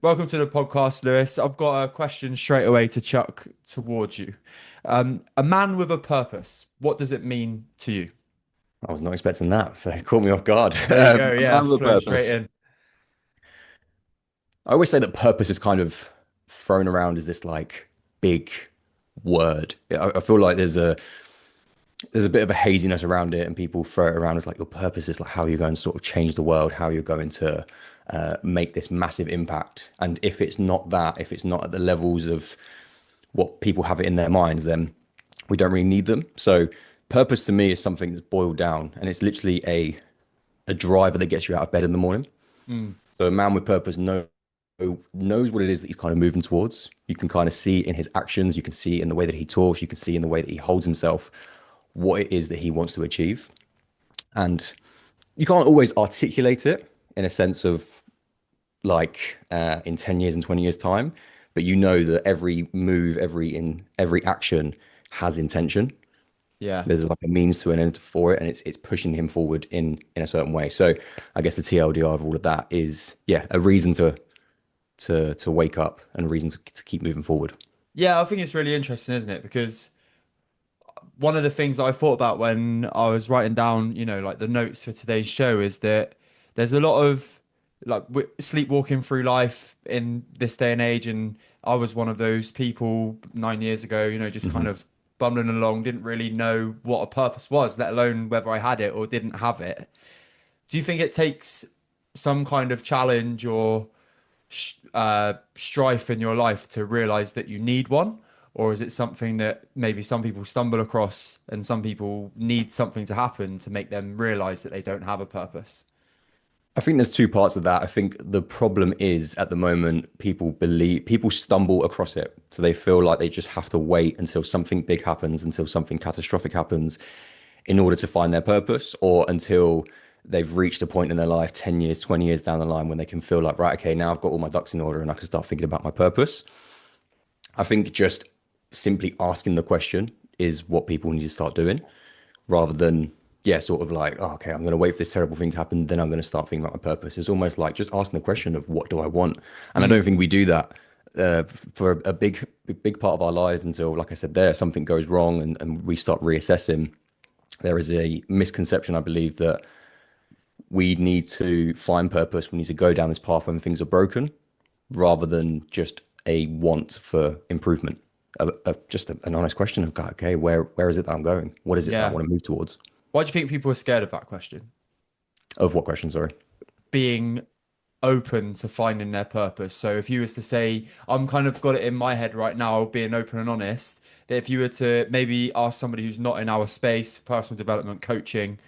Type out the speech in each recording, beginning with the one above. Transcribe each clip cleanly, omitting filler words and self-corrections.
Welcome to the podcast, Lewis. I've got a question straight away to chuck towards you. A man with a purpose, what does it mean to you? I was not expecting that, so it caught me off guard. There you go. A Yeah, man with a flowing straight purpose. in. I always say that purpose is kind of thrown around as this like big word. I feel like there's a bit of a haziness around it, and people throw it around as like your purpose is like how you're going to sort of change the world, how you're going to make this massive impact. And if it's not that, if it's not at the levels of what people have it in their minds, then we don't really need them. So purpose to me is something that's boiled down, and it's literally a driver that gets you out of bed in the morning. Mm, So a man with purpose knows what it is that he's kind of moving towards. You can kind of see in his actions, you can see in the way that he talks, you can see in the way that he holds himself what it is that he wants to achieve. And you can't always articulate it in a sense of like in 10 years and 20 years time, but you know that every move, every action has intention. yeah. There's like a means to an end for it, and it's pushing him forward in a certain way. So I guess the TLDR of all of that is, yeah, a reason to wake up and a reason to keep moving forward. Yeah, I think it's really interesting, isn't it? Because one of the things that I thought about when I was writing down, like the notes for today's show is that there's a lot of sleepwalking through life in this day and age. And I was one of those people 9 years ago, just kind Hmm. of bumbling along, didn't really know what a purpose was, let alone whether I had it or didn't have it. Do you think it takes some kind of challenge or strife in your life to realize that you need one? Or is it something that maybe some people stumble across and some people need something to happen to make them realize that they don't have a purpose? I think there's two parts of that. I think the problem is at the moment, people stumble across it. So they feel like they just have to wait until something big happens, until something catastrophic happens in order to find their purpose, or until they've reached a point in their life 10 years, 20 years down the line when they can feel like, right, okay, now I've got all my ducks in order and I can start thinking about my purpose. I think just simply asking the question is what people need to start doing rather than, yeah, sort of like, oh, okay, I'm going to wait for this terrible thing to happen. Then I'm going to start thinking about my purpose. It's almost like just asking the question of what do I want? And I Mm. don't think we do that for a big part of our lives until, like I said, something goes wrong and we start reassessing. There is a misconception, I believe, that we need to find purpose. We need to go down this path when things are broken rather than just a want for improvement. Just an honest question of, God, okay, where is it that I'm going? What is it that I Yeah. want to move towards? Why do you think people are scared of that question? Of what question, sorry? Being open to finding their purpose. So if you was to say, I'm kind of got it in my head right now, being open and honest, that if you were to maybe ask somebody who's not in our space, personal development, coaching,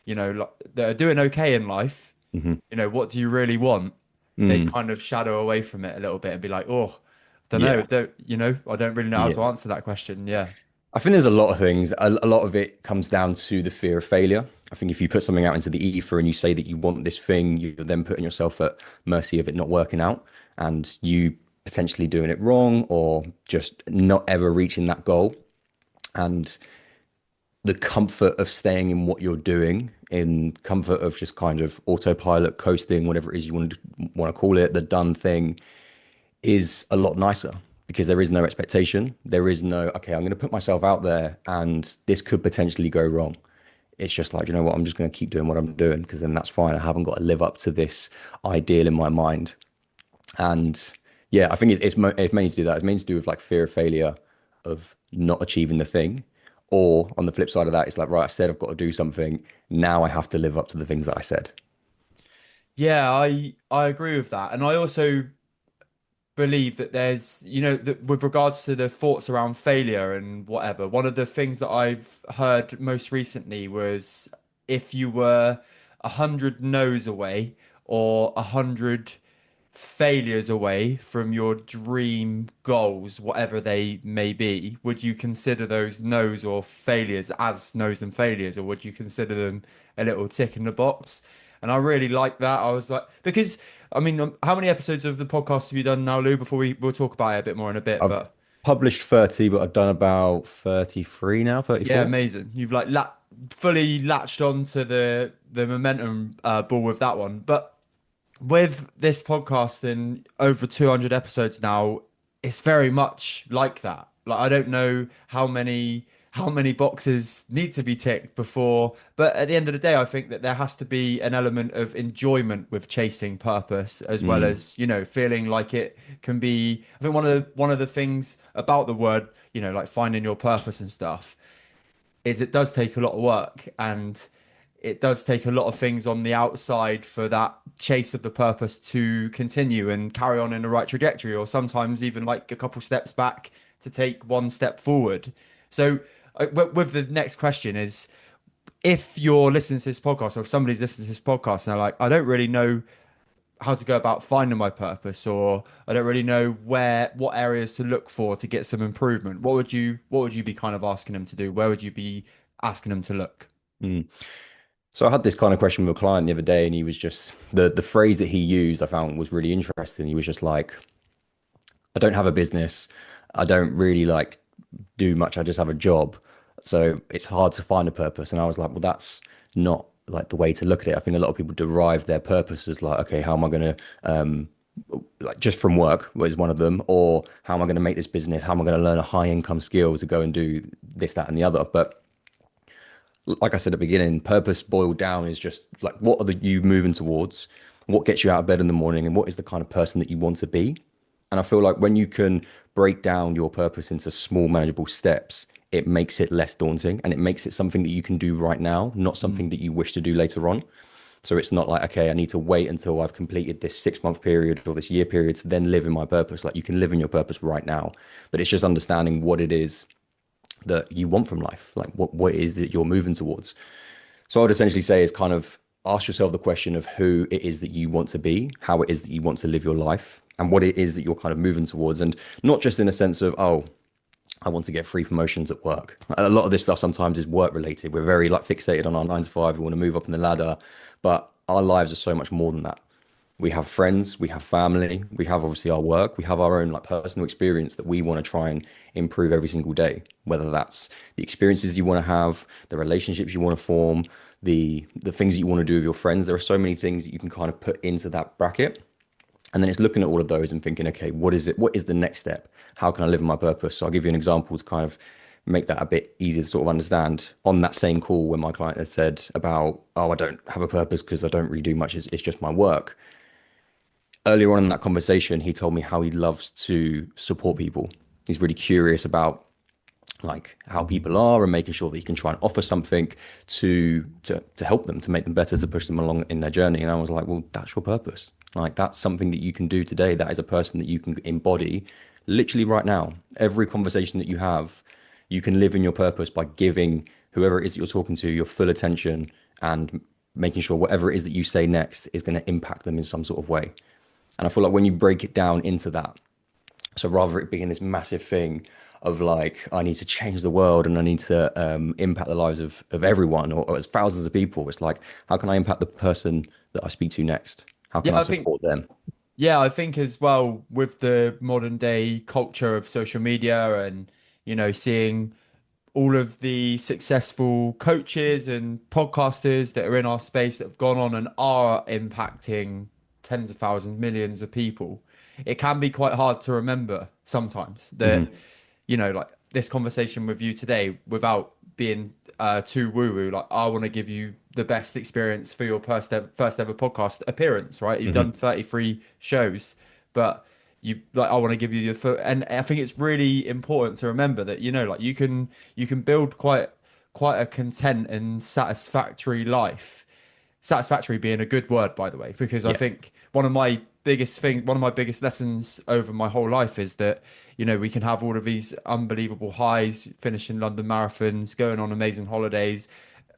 that are doing okay in life, Hmm. what do you really want? They'd Mm, kind of shadow away from it a little bit and be like, oh, don't know, yeah, I don't really know how to yeah. answer that question. Yeah. I think there's a lot of things. A lot of it comes down to the fear of failure. I think if you put something out into the ether and you say that you want this thing, you're then putting yourself at mercy of it not working out and you potentially doing it wrong or just not ever reaching that goal. And the comfort of staying in what you're doing, in comfort of just kind of autopilot, coasting, whatever it is you want to call it, the done thing is a lot nicer because there is no expectation. There is no, okay, I'm going to put myself out there and this could potentially go wrong. It's just like, you know what, I'm just going to keep doing what I'm doing because then that's fine. I haven't got to live up to this ideal in my mind. And yeah, I think it's mainly to do that. It's mainly to do with like fear of failure, of not achieving the thing. Or on the flip side of that, it's like, right, I said I've got to do something. Now I have to live up to the things that I said. Yeah, I agree with that. And I also believe that there's, that with regards to the thoughts around failure and whatever, one of the things that I've heard most recently was if you were 100 no's away or 100 failures away from your dream goals, whatever they may be, would you consider those no's or failures as no's and failures, or would you consider them a little tick in the box? And I really like that. I was like, because I mean, how many episodes of the podcast have you done now, Lou? Before we'll talk about it a bit more in a bit, I've but published 30, but I've done about 33 now, yeah, 34. amazing. You've like fully latched onto the momentum ball with that one. But with this podcast and over 200 episodes now, it's very much like that. Like I don't know how many boxes need to be ticked before, but at the end of the day, I think that there has to be an element of enjoyment with chasing purpose as well Mm, as, feeling like it can be. I think one of the things about the word, like finding your purpose and stuff is it does take a lot of work and it does take a lot of things on the outside for that chase of the purpose to continue and carry on in the right trajectory, or sometimes even like a couple steps back to take one step forward. So, with the next question is if you're listening to this podcast, or if somebody's listening to this podcast and they're like, I don't really know how to go about finding my purpose, or I don't really know what areas to look for to get some improvement. What would you be kind of asking them to do? Where would you be asking them to look? mm. So I had this kind of question with a client the other day, and he was just the phrase that he used I found was really interesting. He was just like, I don't have a business. I don't really like do much. I just have a job. So it's hard to find a purpose. And I was like, well, that's not like the way to look at it. I think a lot of people derive their purpose as like, okay, how am I going to, like just from work was one of them, or how am I going to make this business? How am I going to learn a high income skill to go and do this, that, and the other? But like I said at the beginning, purpose boiled down is just like, what are you moving towards? What gets you out of bed in the morning? And what is the kind of person that you want to be? And I feel like when you can break down your purpose into small, manageable steps, it makes it less daunting and it makes it something that you can do right now, not something that you wish to do later on. So it's not like, okay, I need to wait until I've completed this 6 month period or this year period to then live in my purpose. Like you can live in your purpose right now, but it's just understanding what it is that you want from life, like what it is that you're moving towards. So I would essentially say is kind of ask yourself the question of who it is that you want to be, how it is that you want to live your life, and what it is that you're kind of moving towards. And not just in a sense of, oh, I want to get free promotions at work. A lot of this stuff sometimes is work related. We're very like fixated on our 9 to 5. We want to move up in the ladder, but our lives are so much more than that. We have friends, we have family, we have obviously our work, we have our own like personal experience that we want to try and improve every single day. Whether that's the experiences you want to have, the relationships you want to form, the things that you want to do with your friends. There are so many things that you can kind of put into that bracket. And then it's looking at all of those and thinking, okay, what is it? What is the next step? How can I live in my purpose? So I'll give you an example to kind of make that a bit easier to sort of understand. On that same call, when my client had said about, oh, I don't have a purpose because I don't really do much, it's just my work. Earlier on in that conversation, he told me how he loves to support people. He's really curious about like how people are and making sure that he can try and offer something to help them, to make them better, to push them along in their journey. And I was like, well, that's your purpose. Like that's something that you can do today. That is a person that you can embody literally right now. Every conversation that you have, you can live in your purpose by giving whoever it is that you're talking to your full attention and making sure whatever it is that you say next is going to impact them in some sort of way. And I feel like when you break it down into that, so rather it being this massive thing of like, I need to change the world and I need to impact the lives of everyone or as thousands of people, it's like, how can I impact the person that I speak to next? How can Yeah, I I think support them? Yeah, I think as well with the modern day culture of social media and, seeing all of the successful coaches and podcasters that are in our space that have gone on and are impacting tens of thousands, millions of people, it can be quite hard to remember sometimes that, Hmm. like this conversation with you today, without being too woo-woo, like I want to give you the best experience for your first ever podcast appearance, right? You've done Hmm. 33 shows, but I want to give you your foot, and I think it's really important to remember that like you can build quite a content and satisfactory life. Satisfactory being a good word, by the way, because I Yeah. think one of my biggest lessons over my whole life is that we can have all of these unbelievable highs, finishing London marathons, going on amazing holidays,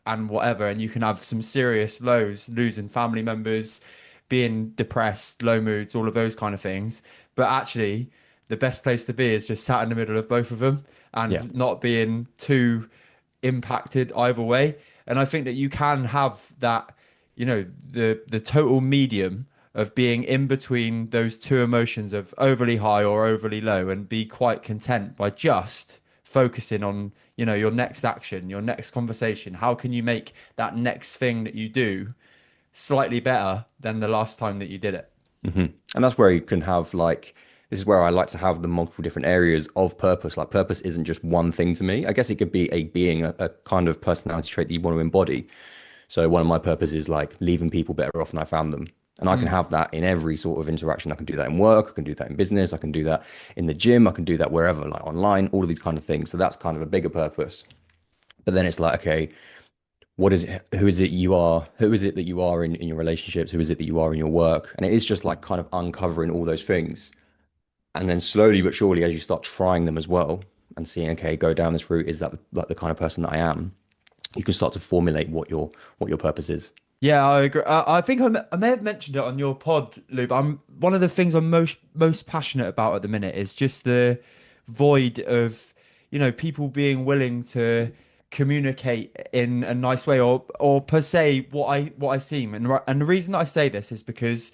and whatever, and you can have some serious lows, losing family members, being depressed, low moods, all of those kind of things. But actually, the best place to be is just sat in the middle of both of them Yeah. and not being too impacted either way. And I think that you can have that, the total medium of being in between those two emotions of overly high or overly low and be quite content by just focusing on, your next action, your next conversation. How can you make that next thing that you do slightly better than the last time that you did it. And that's where you can have like, this is where I like to have the multiple different areas of purpose. Like purpose isn't just one thing to me. I guess it could be a being, a kind of personality trait that you want to embody. So one of my purposes is like leaving people better off than I found them. And I can Mm. have that in every sort of interaction. I can do that in work. I can do that in business. I can do that in the gym. I can do that wherever, like online, all of these kind of things. So that's kind of a bigger purpose. But then it's like, okay, what is it? Who is it you are? Who is it that you are in your relationships? Who is it that you are in your work? And it is just like kind of uncovering all those things. And then slowly but surely, as you start trying them as well and seeing, okay, go down this route, is that like the kind of person that I am? You can start to formulate what your purpose is. Yeah, I agree. I think I may have mentioned it on your pod, Lou, but I'm one of the things I'm most passionate about at the minute is just the void of, people being willing to communicate in a nice way or per se what I seem. And the reason that I say this is because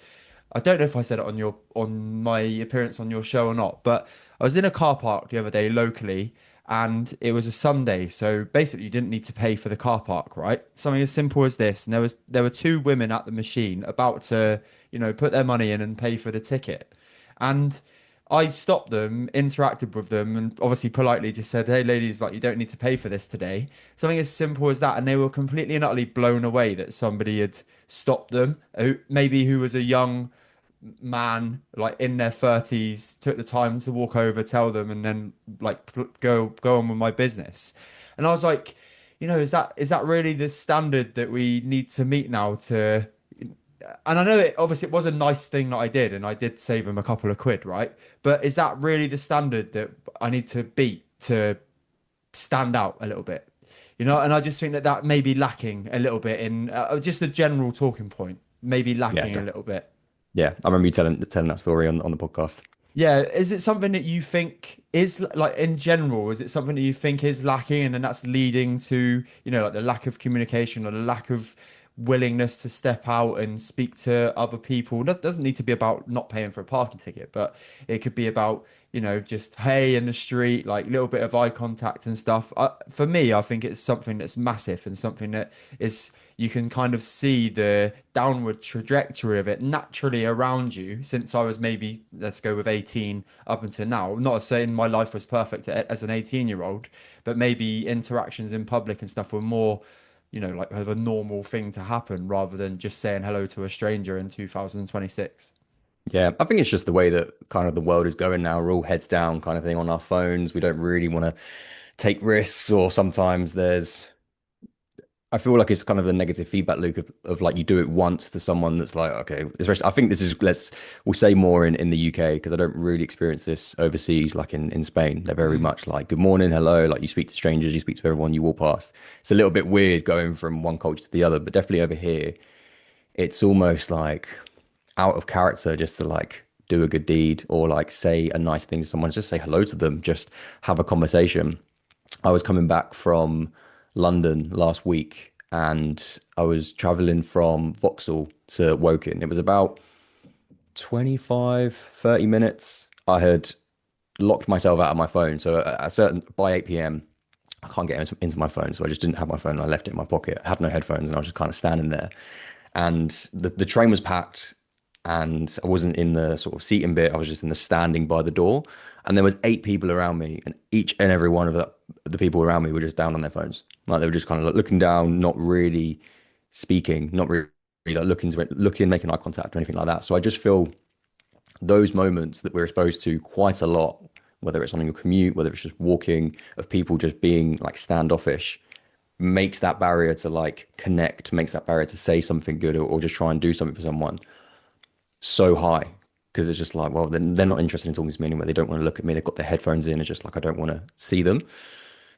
I don't know if I said it on my appearance on your show or not, but I was in a car park the other day locally and it was a Sunday, so basically you didn't need to pay for the car park, right? Something as simple as this. And there were two women at the machine about to, put their money in and pay for the ticket. And I stopped them, interacted with them, and obviously politely just said, "Hey, ladies, like you don't need to pay for this today." Something as simple as that, and they were completely and utterly blown away that somebody had stopped them, who was a young man like in their 30s took the time to walk over, tell them, and then like go on with my business. And I was like, is that really the standard that we need to meet now to and I know it obviously it was a nice thing that I did and I did save him a couple of quid, right? But is that really the standard that I need to beat to stand out a little bit? And I just think that that may be lacking a little bit in just a general talking point, maybe Yeah, lacking a definitely. little bit. Yeah, I remember you telling that story on the podcast. Yeah, is it something that you think is like in general, is it something that you think is lacking and then that's leading to, like the lack of communication or the lack of willingness to step out and speak to other people? That doesn't need to be about not paying for a parking ticket, but it could be about, just hey in the street, like little bit of eye contact and stuff. For me, I think it's something that's massive and something that is you can kind of see the downward trajectory of it naturally around you since I was maybe, let's go with 18 up until now. I'm not saying my life was perfect as an 18-year-old, but maybe interactions in public and stuff were more, like of a normal thing to happen rather than just saying hello to a stranger in 2026. Yeah, I think it's just the way that kind of the world is going now. We're all heads down kind of thing on our phones. We don't really want to take risks, or sometimes I feel like it's kind of the negative feedback loop of like you do it once to someone that's like, okay, especially I think this is we'll say more in the UK because I don't really experience this overseas, like in Spain. They're very Mm. much like good morning, hello, like you speak to strangers, you speak to everyone you walk past. It's a little bit weird going from one culture to the other, but definitely over here, it's almost like out of character just to like do a good deed or like say a nice thing to someone, just say hello to them, just have a conversation. I was coming back from London last week and I was traveling from Vauxhall to Woking. It was about 25, 30 minutes. I had locked myself out of my phone. So at a certain by 8 p.m., I can't get into my phone. So I just didn't have my phone. I left it in my pocket. I had no headphones and I was just kind of standing there. And the train was packed and I wasn't in the sort of seating bit. I was just in the standing by the door. And there was 8 people around me, and each and every one of the people around me were just down on their phones. Like they were just kind of like looking down, not really speaking, not really like looking, making eye contact or anything like that. So I just feel those moments that we're exposed to quite a lot, whether it's on your commute, whether it's just walking, of people just being like standoffish, makes that barrier to like connect, makes that barrier to say something good or just try and do something for someone so high. Because it's just like, well, they're not interested in talking to me anyway. They don't want to look at me. They've got their headphones in. It's just like, I don't want to see them.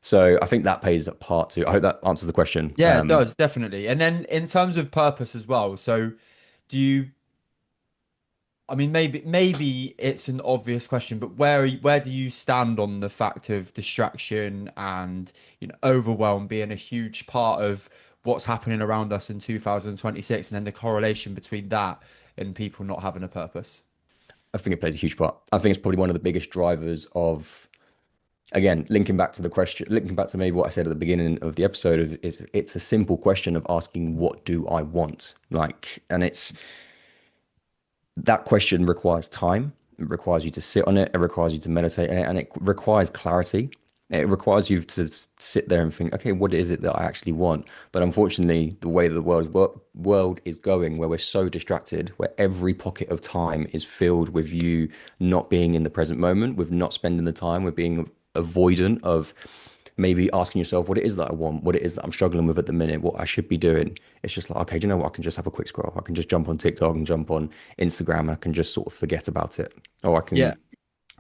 So I think that plays a part too. I hope that answers the question. Yeah, it does, definitely. And then in terms of purpose as well, so do you I mean, maybe it's an obvious question, but where do you stand on the fact of distraction and overwhelm being a huge part of what's happening around us in 2026, and then the correlation between that and people not having a purpose? I think it plays a huge part. I think it's probably one of the biggest drivers of again, linking back to the question, linking back to maybe what I said at the beginning of the episode, is it's a simple question of asking, what do I want? Like, and it's that question requires time. It requires you to sit on it. It requires you to meditate on it, and it requires clarity. It requires you to sit there and think, okay, what is it that I actually want? But unfortunately, the way that the world is going, where we're so distracted, where every pocket of time is filled with you not being in the present moment, with not spending the time, with being avoidant of maybe asking yourself what it is that I want, what it is that I'm struggling with at the minute, what I should be doing. It's just like, okay, do you know what? I can just have a quick scroll. I can just jump on TikTok and jump on Instagram and I can just sort of forget about it. Or I Yeah. can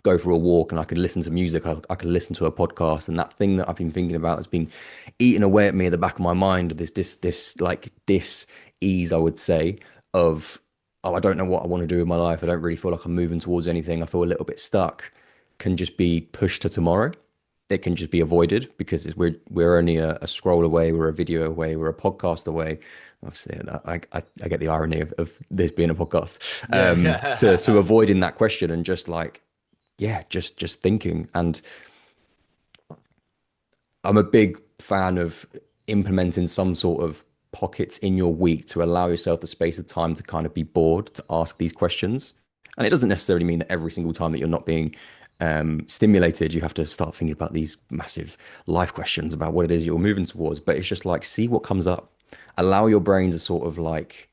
go for a walk and I can listen to music. I can listen to a podcast, and that thing that I've been thinking about has been eating away at me at the back of my mind. This ease, I would say, of, oh, I don't know what I want to do with my life. I don't really feel like I'm moving towards anything. I feel a little bit stuck. Can just be pushed to tomorrow. It can just be avoided because we're only a scroll away, we're a video away, we're a podcast away. Obviously, I get the irony of this being a podcast. Yeah, To yeah. avoiding that question and just like, yeah, just thinking. And I'm a big fan of implementing some sort of pockets in your week to allow yourself the space of time to kind of be bored, to ask these questions. And it doesn't necessarily mean that every single time that you're not being stimulated, you have to start thinking about these massive life questions about what it is you're moving towards. But it's just like, see what comes up. Allow your brain to sort of like,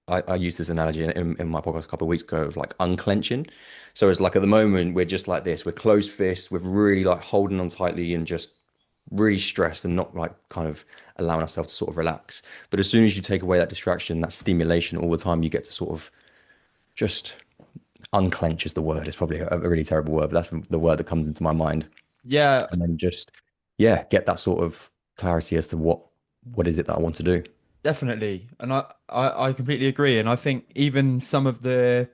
I used this analogy in my podcast a couple of weeks ago of like unclenching. So it's like at the moment we're just like this, we're closed fists, we're really like holding on tightly and just really stressed and not like kind of allowing ourselves to sort of relax. But as soon as you take away that distraction, that stimulation all the time, you get to sort of just unclench is the word. It's probably a really terrible word, but that's the word that comes into my mind. Yeah, And then just, yeah, get that sort of clarity as to what is it that I want to do. definitely. And I completely agree. And I think even some of the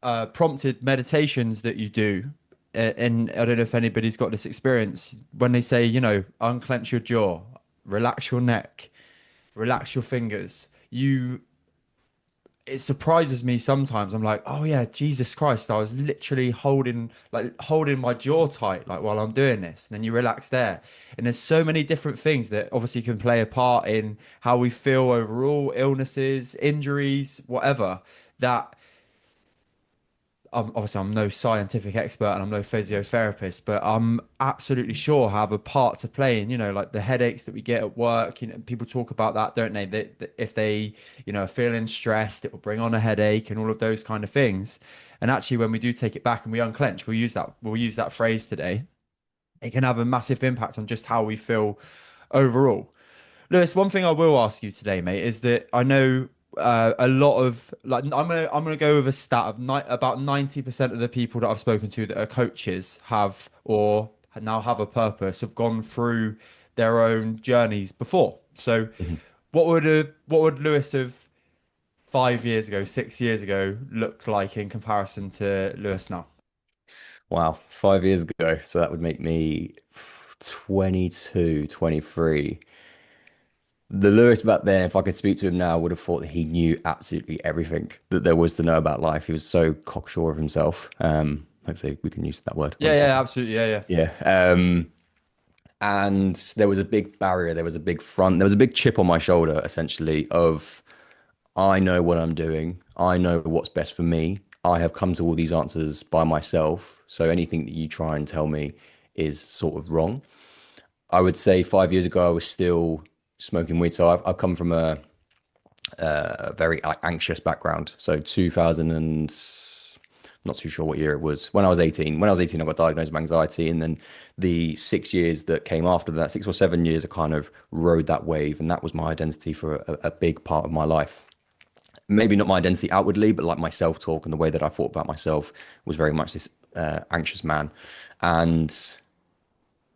prompted meditations that you do, and I don't know if anybody's got this experience, when they say, unclench your jaw, relax your neck, relax your fingers, it surprises me sometimes. I'm like, oh yeah, Jesus Christ, I was literally holding my jaw tight like while I'm doing this. And then you relax there. And there's so many different things that obviously can play a part in how we feel overall, illnesses, injuries, whatever, that obviously I'm no scientific expert and I'm no physiotherapist, but I'm absolutely sure have a part to play in, like the headaches that we get at work. People talk about that, don't they? That if they, are feeling stressed, it will bring on a headache and all of those kind of things. And actually, when we do take it back and we unclench, we'll use that phrase today. It can have a massive impact on just how we feel overall. Lewis, one thing I will ask you today, mate, is that I know a lot of like I'm gonna go with a stat of about 90% of the people that I've spoken to that are coaches have or now have a purpose have gone through their own journeys before. So, Mhm. what would Lewis of 5 years ago, 6 years ago look like in comparison to Lewis now? Wow, 5 years ago. So that would make me 22, 23. The Lewis back then, if I could speak to him now, would have thought that he knew absolutely everything that there was to know about life. He was so cocksure of himself. Hopefully we can use that word on Yeah, this yeah, podcast. absolutely, yeah, yeah. Yeah. And there was a big barrier, there was a big front, there was a big chip on my shoulder, essentially, of I know what I'm doing. I know what's best for me. I have come to all these answers by myself. So anything that you try and tell me is sort of wrong. I would say 5 years ago, I was still smoking weed. So I've come from a very anxious background. So 2000 and not too sure what year it was. When I was 18, I got diagnosed with anxiety. And then the 6 years that came after that, 6 or 7 years, I kind of rode that wave. And that was my identity for a big part of my life. Maybe not my identity outwardly, but like my self talk and the way that I thought about myself was very much this anxious man. And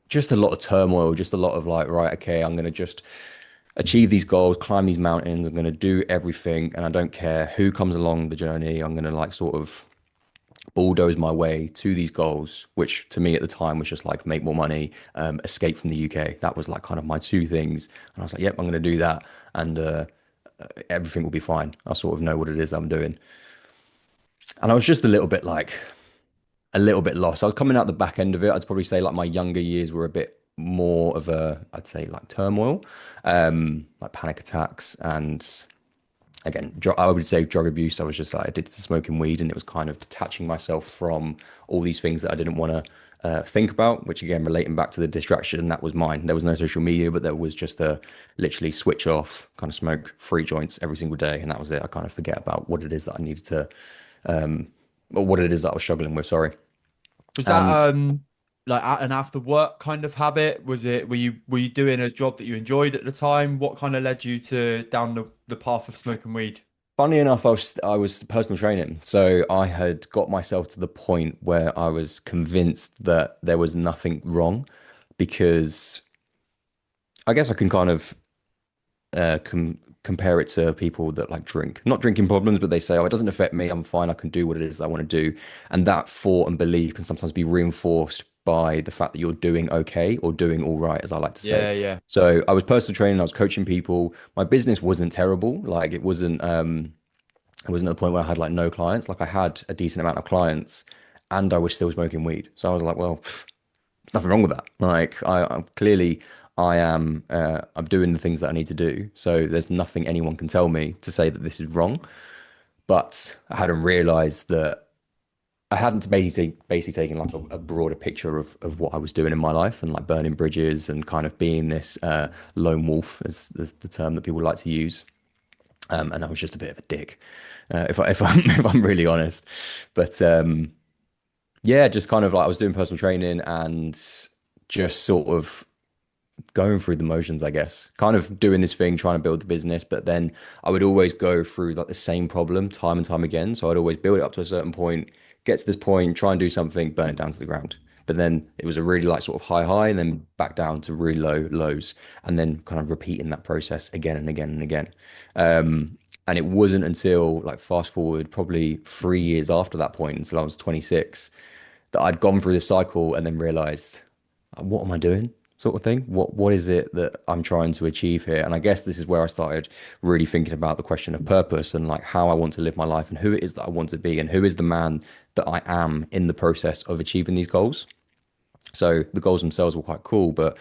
just a lot of turmoil, just a lot of like, right, okay, I'm going to just achieve these goals, climb these mountains. I'm going to do everything. And I don't care who comes along the journey. I'm going to like sort of bulldoze my way to these goals, which to me at the time was just like make more money, escape from the UK. That was like kind of my two things. And I was like, yep, I'm going to do that. And everything will be fine. I sort of know what it is I'm doing. And I was just a little bit like, a little bit lost. I was coming out the back end of it. I'd probably say like my younger years were a bit more of a, I'd say like turmoil, like panic attacks and again, I would say drug abuse. I was just like addicted to smoking weed, and it was kind of detaching myself from all these things that I didn't want to think about. Which again, relating back to the distraction, that was mine. There was no social media, but there was just a literally switch off, kind of smoke 3 joints every single day, and that was it. I kind of forget about what it is that I needed to, or what it is that I was struggling with. Sorry, Was that and like an after work kind of habit? Was it were you doing a job that you enjoyed at the time? What kind of led you to down the path of smoking weed? funny enough, I was personal training, so I had got myself to the point where I was convinced that there was nothing wrong, because I guess I can kind of compare it to people that like drink, not drinking problems, but they say, "Oh, it doesn't affect me. I'm fine. I can do what it is I want to do," and that thought and belief can sometimes be reinforced by the fact that you're doing okay or doing all right, as I like to say. Yeah, yeah. So I was personal training. I was coaching people. My business wasn't terrible. Like it wasn't at the point where I had like no clients. Like I had a decent amount of clients and I was still smoking weed. So I was like, well, nothing wrong with that. Like I'm clearly I'm doing the things that I need to do. So there's nothing anyone can tell me to say that this is wrong. But I hadn't realized that I hadn't basically taken like a broader picture of what I was doing in my life and like burning bridges and kind of being this lone wolf, as the term that people like to use. And I was just a bit of a dick, if I'm if I'm really honest. But yeah, just kind of like I was doing personal training and just sort of going through the motions, I guess. Kind of doing this thing, trying to build the business, but then I would always go through like the same problem time and time again. So I'd always build it up to a certain point, get to this point, try and do something, burn it down to the ground. But then it was a really like sort of high, and then back down to really low lows, and then kind of repeating that process again and again and again. And it wasn't until like fast forward probably 3 years after that point, until I was 26, that I'd gone through this cycle and then realized, what am I doing? Sort of thing. What is it that I'm trying to achieve here? And I guess this is where I started really thinking about the question of purpose and like how I want to live my life and who it is that I want to be and who is the man that I am in the process of achieving these goals. So the goals themselves were quite cool, but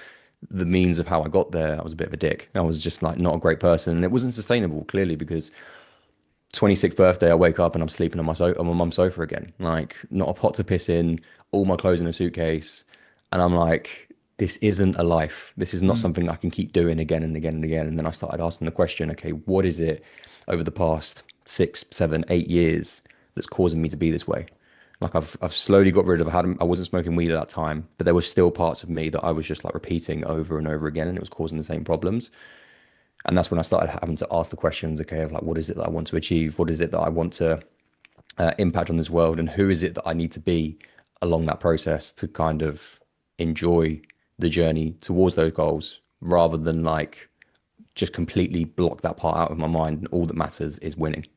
the means of how I got there, I was a bit of a dick. I was just like not a great person, and it wasn't sustainable, clearly, because 26th birthday, I wake up and I'm sleeping on my mum's sofa again. Like, not a pot to piss in, all my clothes in a suitcase. And I'm like, this isn't a life. This is not Mm. something I can keep doing again and again and again. And then I started asking the question, okay, what is it over the past 6, 7, 8 years that's causing me to be this way? Like I've slowly got rid of, I wasn't smoking weed at that time, but there were still parts of me that I was just like repeating over and over again, and it was causing the same problems. And that's when I started having to ask the questions, okay, of like, what is it that I want to achieve? What is it that I want to impact on this world? And who is it that I need to be along that process to kind of enjoy the journey towards those goals rather than like just completely block that part out of my mind. And all that matters is winning.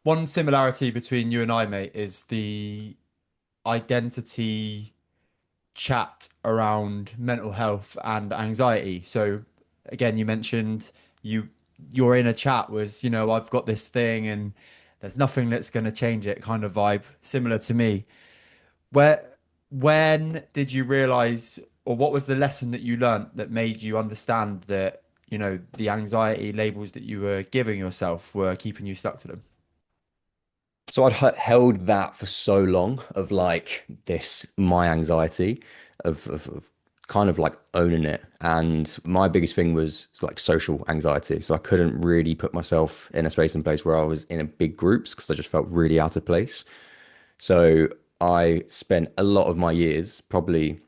One similarity between you and I, mate, is the identity chat around mental health and anxiety. So again, you mentioned you your inner chat was, I've got this thing and there's nothing that's going to change it kind of vibe, similar to me. Where when did you realize, or what was the lesson that you learned that made you understand that, the anxiety labels that you were giving yourself were keeping you stuck to them? So held that for so long of like this, my anxiety of kind of like owning it. And my biggest thing was like social anxiety. So I couldn't really put myself in a space and place where I was in a big groups because I just felt really out of place. So I spent a lot of my years, probably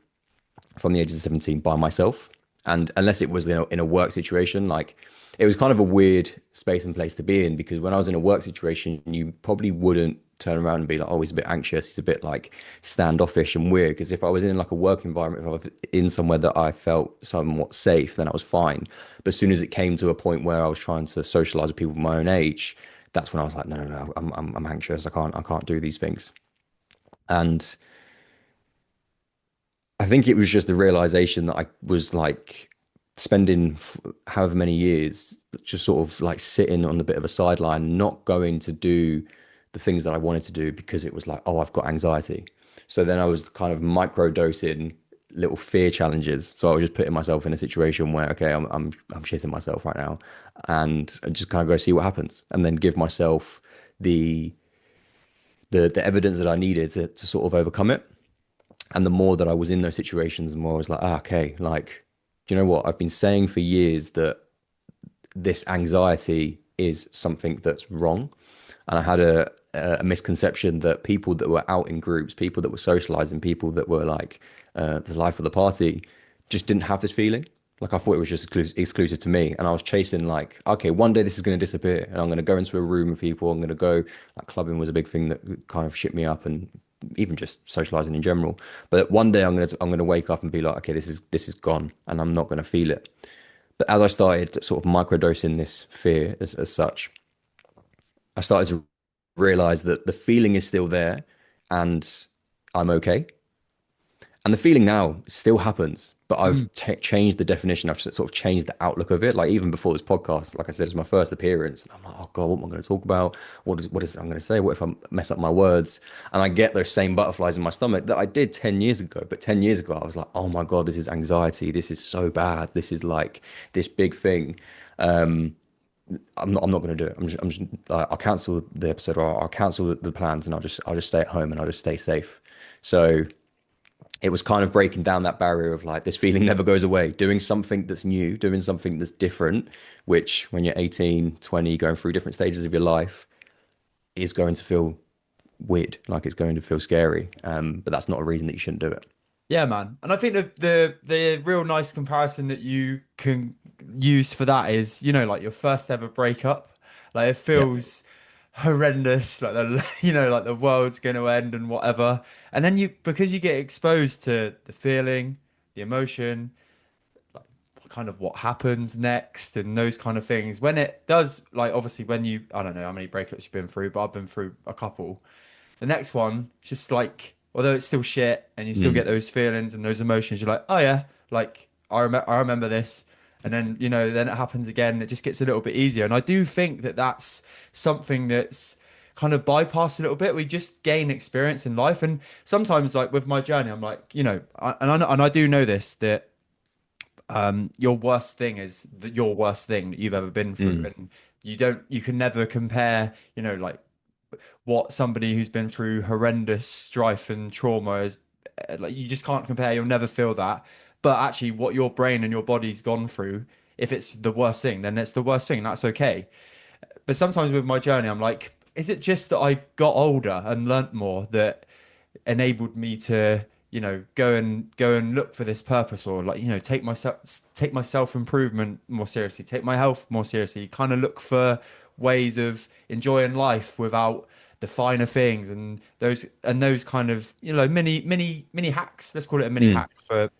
from the age of 17, by myself. And unless it was in a work situation, like it was kind of a weird space and place to be in, because when I was in a work situation, you probably wouldn't turn around and be like, oh, he's a bit anxious, he's a bit like standoffish and weird. Because if I was in like a work environment, if I was in somewhere that I felt somewhat safe, then I was fine. But as soon as it came to a point where I was trying to socialize with people my own age, that's when I was like, no, no, no, I'm anxious. I can't do these things. And I think it was just the realization that I was like spending however many years just sort of like sitting on a bit of a sideline, not going to do the things that I wanted to do because it was like, oh, I've got anxiety. So then I was kind of micro dosing little fear challenges. So I was just putting myself in a situation where, okay, I'm shitting myself right now, and I just kind of go see what happens, and then give myself the the evidence that I needed to sort of overcome it. And the more that I was in those situations, the more I was like, okay, like, do you know what? I've been saying for years that this anxiety is something that's wrong. And I had a misconception that people that were out in groups, people that were socializing, people that were like the life of the party, just didn't have this feeling. Like I thought it was just exclusive to me, and I was chasing like, okay, one day this is going to disappear, and I'm going to go into a room with people. I'm going to go like clubbing was a big thing that kind of shit me up, and even just socializing in general. But one day I'm going to wake up and be like, okay, this is gone, and I'm not going to feel it. But as I started sort of microdosing this fear as such, I started to realize that the feeling is still there and I'm okay. And the feeling now still happens, but I've Mm. changed the definition. I've sort of changed the outlook of it. Like even before this podcast, like I said, it's my first appearance. And I'm like, oh God, what am I going to talk about? What is I'm going to say? What if I mess up my words? And I get those same butterflies in my stomach that I did 10 years ago. But 10 years ago, I was like, oh my God, this is anxiety. This is so bad. This is like this big thing. Um, I'm not going to do it. I'm just I'll cancel the episode, or I'll cancel the plans, and I'll just stay at home and I'll just stay safe. So it was kind of breaking down that barrier of like this feeling never goes away. Doing something that's new, doing something that's different, which when you're 18, 20, going through different stages of your life is going to feel weird, like it's going to feel scary. But that's not a reason that you shouldn't do it. Yeah, man. And I think the real nice comparison that you can use for that is, like your first ever breakup. Like it Yeah. feels horrendous, like the like the world's going to end and whatever. And then because you get exposed to the feeling, the emotion, kind of what happens next and those kind of things. When it does, like obviously when I don't know how many breakups you've been through, but I've been through a couple. The next one, just like, although it's still shit and you still get Mm, those feelings and those emotions, you're like, oh yeah, like I remember this. And then, then it happens again. It just gets a little bit easier. And I do think that that's something that's kind of bypassed a little bit. We just gain experience in life. And sometimes, like with my journey, I'm like, and I do know this, that your worst thing is your worst thing that you've ever been through. mm, And you can never compare, like what somebody who's been through horrendous strife and trauma is like. You just can't compare. You'll never feel that. But actually, what your brain and your body's gone through, if it's the worst thing, then it's the worst thing. That's okay. But sometimes with my journey, I'm like, is it just that I got older and learnt more that enabled me to, go and look for this purpose, or like, take my self improvement more seriously, take my health more seriously, kind of look for ways of enjoying life without the finer things and those kind of, mini hacks. Let's call it a mini mm, hack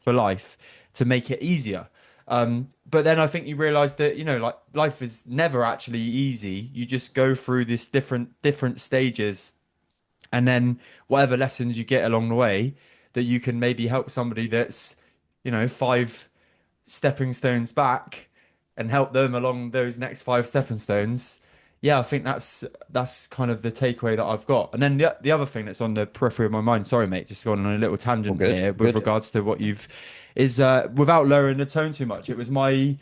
for life to make it easier. But then I think you realize that, like life is never actually easy. You just go through this different stages, and then whatever lessons you get along the way, that you can maybe help somebody that's, five stepping stones back, and help them along those next five stepping stones. Yeah, I think that's kind of the takeaway that I've got. And then the other thing that's on the periphery of my mind, sorry mate, just going on a little all tangent good. here All with good. regards to what you've is without lowering the tone too much. It was my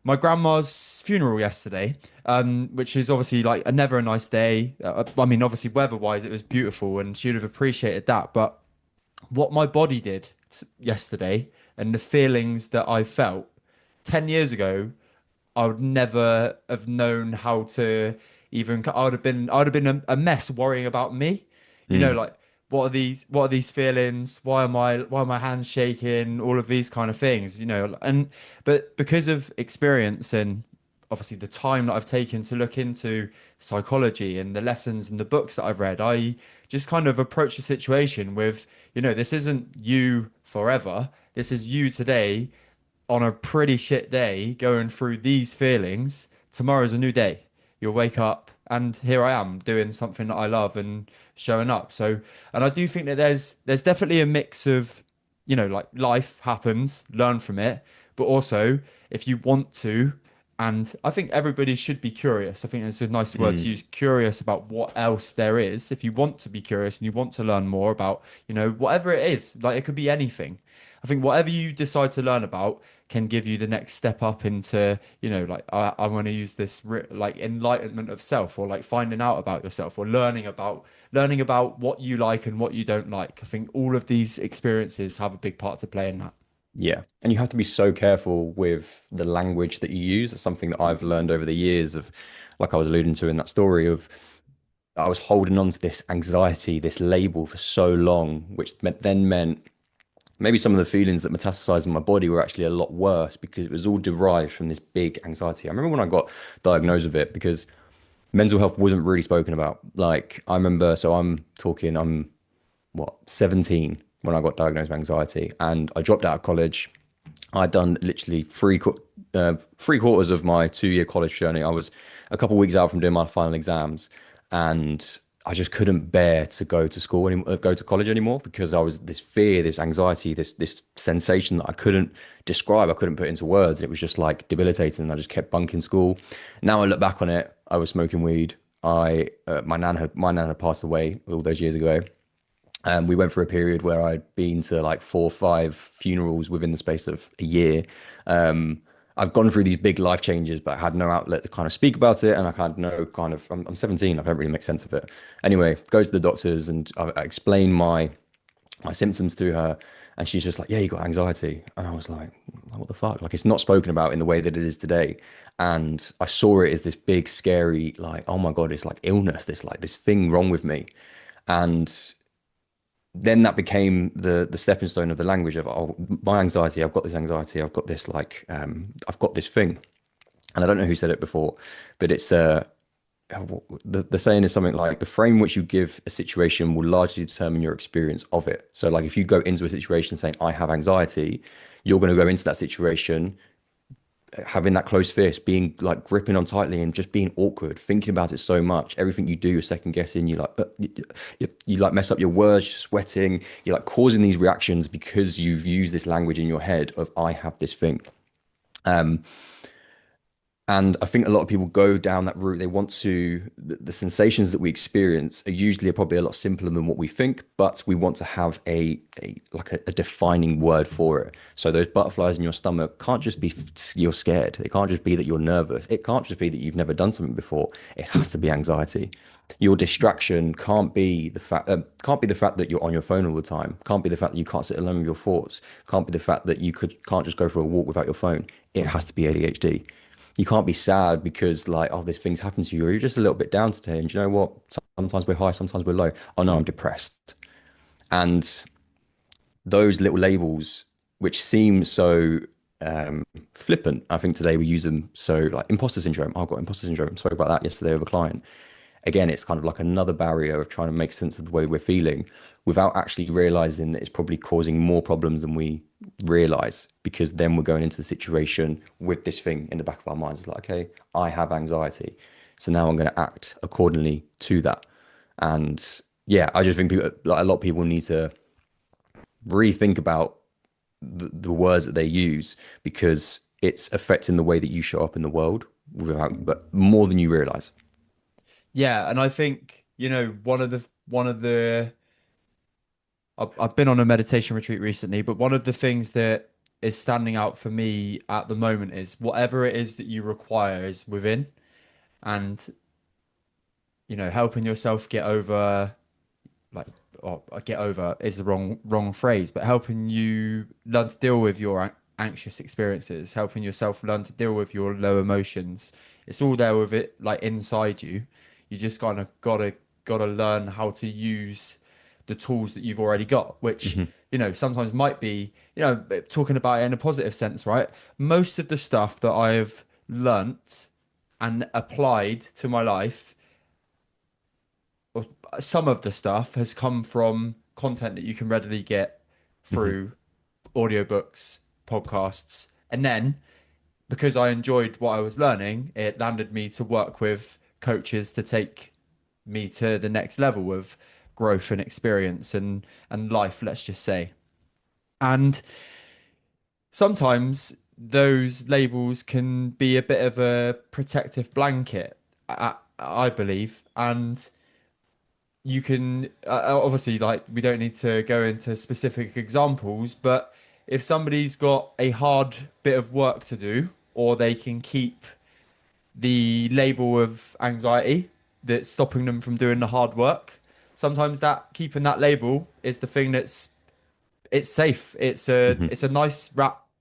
grandma's funeral yesterday, which is obviously like a never a nice day. I mean, obviously weather-wise, it was beautiful, and she'd have appreciated that. But what my body did yesterday, and the feelings that I felt 10 years ago, I would never have known how to even. I would have been a mess worrying about me. Mm, Like what are these feelings? Why are my hands shaking? All of these kind of things. But because of experience and obviously the time that I've taken to look into psychology and the lessons and the books that I've read, I just kind of approach the situation with, this isn't you forever. This is you today on a pretty shit day going through these feelings. Tomorrow's a new day. You'll wake up and here I am doing something that I love and showing up. So, and I do think that there's definitely a mix of, like life happens, learn from it, but also if you want to, And I think everybody should be curious. I think it's a nice word to Mm, use, curious about what else there is. If you want to be curious and you want to learn more about, whatever it is, like it could be anything. I think whatever you decide to learn about can give you the next step up into, like I want to use this like enlightenment of self, or like finding out about yourself, or learning about what you like and what you don't like. I think all of these experiences have a big part to play in that. yeah. And you have to be so careful with the language that you use. It's something that I've learned over the years of, like I was alluding to in that story of, I was holding on to this anxiety, this label for so long, which meant maybe some of the feelings that metastasized in my body were actually a lot worse because it was all derived from this big anxiety. I remember when I got diagnosed with it because mental health wasn't really spoken about. Like I remember, so I'm what, 17 when I got diagnosed with anxiety, and I dropped out of college. I'd done literally three quarters of my 2 year college journey. I was a couple of weeks out from doing my final exams, and I just couldn't bear to go to school anymore, go to college anymore, because I was this fear, this anxiety, this sensation that I couldn't describe, I couldn't put into words. It was just like debilitating, and I just kept bunking school. Now I look back on it, I was smoking weed. My nan had passed away all those years ago. We went through a period where I'd been to like 4 or 5 funerals within the space of a year. I've gone through these big life changes, but I had no outlet to kind of speak about it. And I had no kind of, I'm 17, I don't really make sense of it. Anyway, go to the doctors and I explain my symptoms to her. And she's just like, yeah, you got anxiety. And I was like, what the fuck? Like, it's not spoken about in the way that it is today. And I saw it as this big, scary, like, oh my God, it's like illness, this like this thing wrong with me. And then that became the stepping stone of the language of, oh, my anxiety, I've got this anxiety, I've got this like I've got this thing. And I don't know who said it before, but it's the saying is something like, the frame which you give a situation will largely determine your experience of it. So like if you go into a situation saying I have anxiety, you're going to go into that situation having that close fist, being like gripping on tightly and just being awkward, thinking about it so much. Everything you do, you're second guessing. You like, you like mess up your words, you're sweating. You're like causing these reactions because you've used this language in your head of I have this thing. Um, and I think a lot of people go down that route. They want to, the sensations that we experience are usually probably a lot simpler than what we think, but we want to have a defining word for it. So those butterflies in your stomach can't just be you're scared. It can't just be that you're nervous. It can't just be that you've never done something before. It has to be anxiety. Your distraction can't be the fact that you're on your phone all the time. Can't be the fact that you can't sit alone with your thoughts. Can't be the fact that can't just go for a walk without your phone. It has to be ADHD. You can't be sad because like, oh, this thing's happened to you, or you're just a little bit down today. And you know what? Sometimes we're high, sometimes we're low. Oh no, I'm depressed. And those little labels, which seem so flippant, I think today we use them so like imposter syndrome. Oh, I've got imposter syndrome. I spoke about that yesterday with a client. Again, it's kind of like another barrier of trying to make sense of the way we're feeling without actually realizing that it's probably causing more problems than we realize, because then we're going into the situation with this thing in the back of our minds. It's like, okay, I have anxiety. So now I'm going to act accordingly to that. And yeah, I just think people, like a lot of people need to rethink about the words that they use, because it's affecting the way that you show up in the world but more than you realize. Yeah, and I think, one of the I've been on a meditation retreat recently, but one of the things that is standing out for me at the moment is whatever it is that you require is within, and helping yourself get over, like, or get over is the wrong phrase, but helping you learn to deal with your anxious experiences, helping yourself learn to deal with your low emotions. It's all there with it, like inside you. You just kind of gotta learn how to use the tools that you've already got, which Mhm. sometimes might be, talking about it in a positive sense, right? Most of the stuff that I've learnt and applied to my life, or some of the stuff has come from content that you can readily get Mhm. through audiobooks, podcasts, and then because I enjoyed what I was learning, it landed me to work with coaches to take me to the next level of growth and experience and life, let's just say. And sometimes those labels can be a bit of a protective blanket, I believe. And you can obviously, like, we don't need to go into specific examples, but if somebody's got a hard bit of work to do, or they can keep the label of anxiety that's stopping them from doing the hard work, sometimes that keeping that label is the thing that's it's safe. Hmm. It's a nice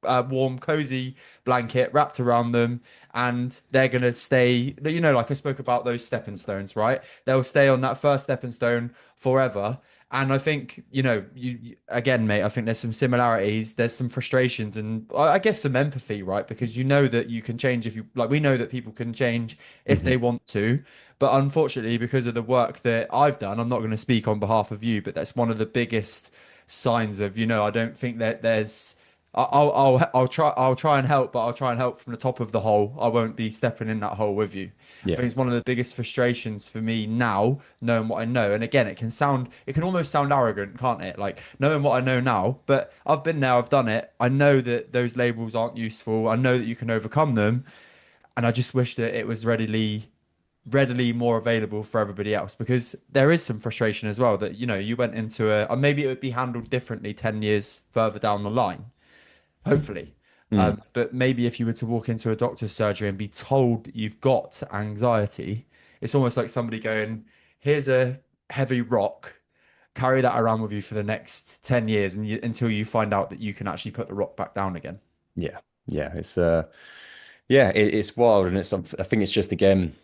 warm, cozy blanket wrapped around them, and they're gonna stay. You know, like I spoke about those stepping stones, right? They'll stay on that first stepping stone forever. And I think, again, mate, I think there's some similarities, there's some frustrations, and I guess some empathy, right? Because you know that you can change if you like. We know that people can change if Hmm. they want to, but unfortunately, because of the work that I've done, I'm not going to speak on behalf of you, but that's one of the biggest signs of, I don't think that there's I'll try and help, but I'll try and help from the top of the hole. I won't be stepping in that hole with you. I Yeah. think it's one of the biggest frustrations for me now, knowing what I know. And again, it can almost sound arrogant, can't it? Like knowing what I know now, but I've been there, I've done it. I know that those labels aren't useful. I know that you can overcome them, and I just wish that it was readily more available for everybody else, because there is some frustration as well that you went into or maybe it would be handled differently 10 years further down the line, hopefully. Mm. But maybe if you were to walk into a doctor's surgery and be told you've got anxiety, it's almost like somebody going, here's a heavy rock, carry that around with you for the next 10 years until you find out that you can actually put the rock back down again. Yeah. Yeah. It's wild, and I think it's just again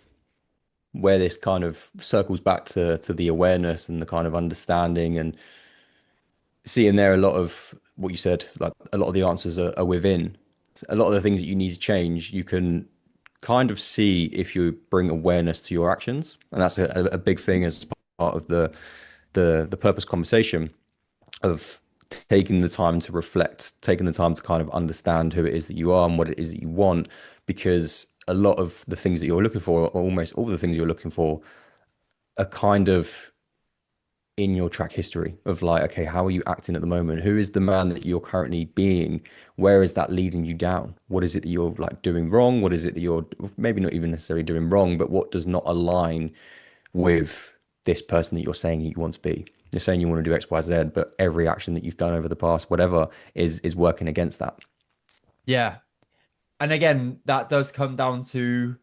where this kind of circles back to the awareness and the kind of understanding and seeing there a lot of what you said, like a lot of the answers are within. A lot of the things that you need to change, you can kind of see if you bring awareness to your actions, and that's a big thing as part of the purpose conversation of taking the time to reflect, taking the time to kind of understand who it is that you are and what it is that you want, because a lot of the things that you're looking for, or almost all the things you're looking for, are kind of in your track history of like, okay, how are you acting at the moment? Who is the man that you're currently being? Where is that leading you down? What is it that you're like doing wrong? What is it that you're maybe not even necessarily doing wrong, but what does not align with this person that you're saying you want to be? You're saying you want to do X, Y, Z, but every action that you've done over the past, whatever, is working against that. Yeah. And again, that does come down to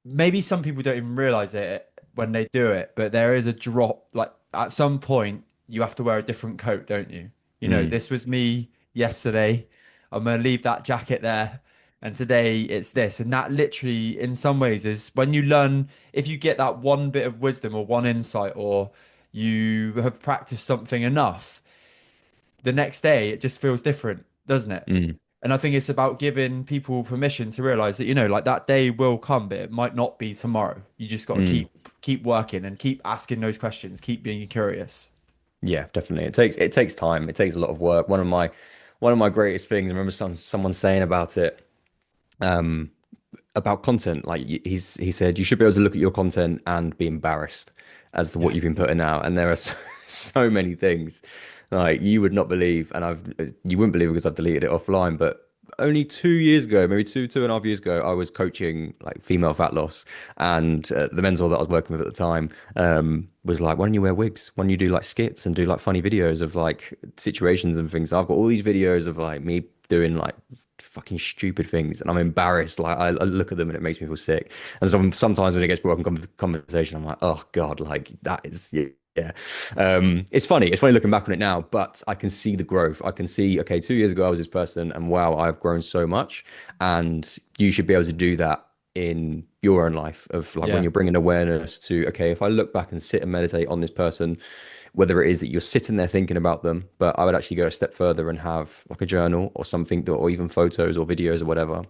maybe some people don't even realize it when they do it, but there is a drop. Like at some point, you have to wear a different coat, don't you? Mm, This was me yesterday. I'm gonna leave that jacket there, and today it's this. And that literally, in some ways, is when you learn, if you get that one bit of wisdom or one insight, or you have practiced something enough, the next day it just feels different, doesn't it? mm, And I think it's about giving people permission to realize that, like that day will come, but it might not be tomorrow. You just got to mm. keep working and keep asking those questions, keep being curious. Yeah, definitely. It takes time. It takes a lot of work. One of my greatest things, I remember someone saying about it, um, about content. Like he said, you should be able to look at your content and be embarrassed as to what Yeah. you've been putting out. And there are so many things like you would not believe, and you wouldn't believe it because I've deleted it offline. But only 2 years ago, maybe 2.5 years ago, I was coaching like female fat loss, and the mentor that I was working with at the time was like, "Why don't you wear wigs? Why don't you do like skits and do like funny videos of like situations and things?" I've got all these videos of like me doing like fucking stupid things, and I'm embarrassed. Like I look at them and it makes me feel sick. And sometimes when it gets brought up in conversation, I'm like, oh god, like that is yeah. Yeah. It's funny. It's funny looking back on it now, but I can see the growth. I can see, okay, 2 years ago I was this person, and wow, I've grown so much. And you should be able to do that in your own life of like when Yeah. you're bringing awareness to, okay, if I look back and sit and meditate on this person, whether it is that you're sitting there thinking about them, but I would actually go a step further and have like a journal or something, or even photos or videos or whatever.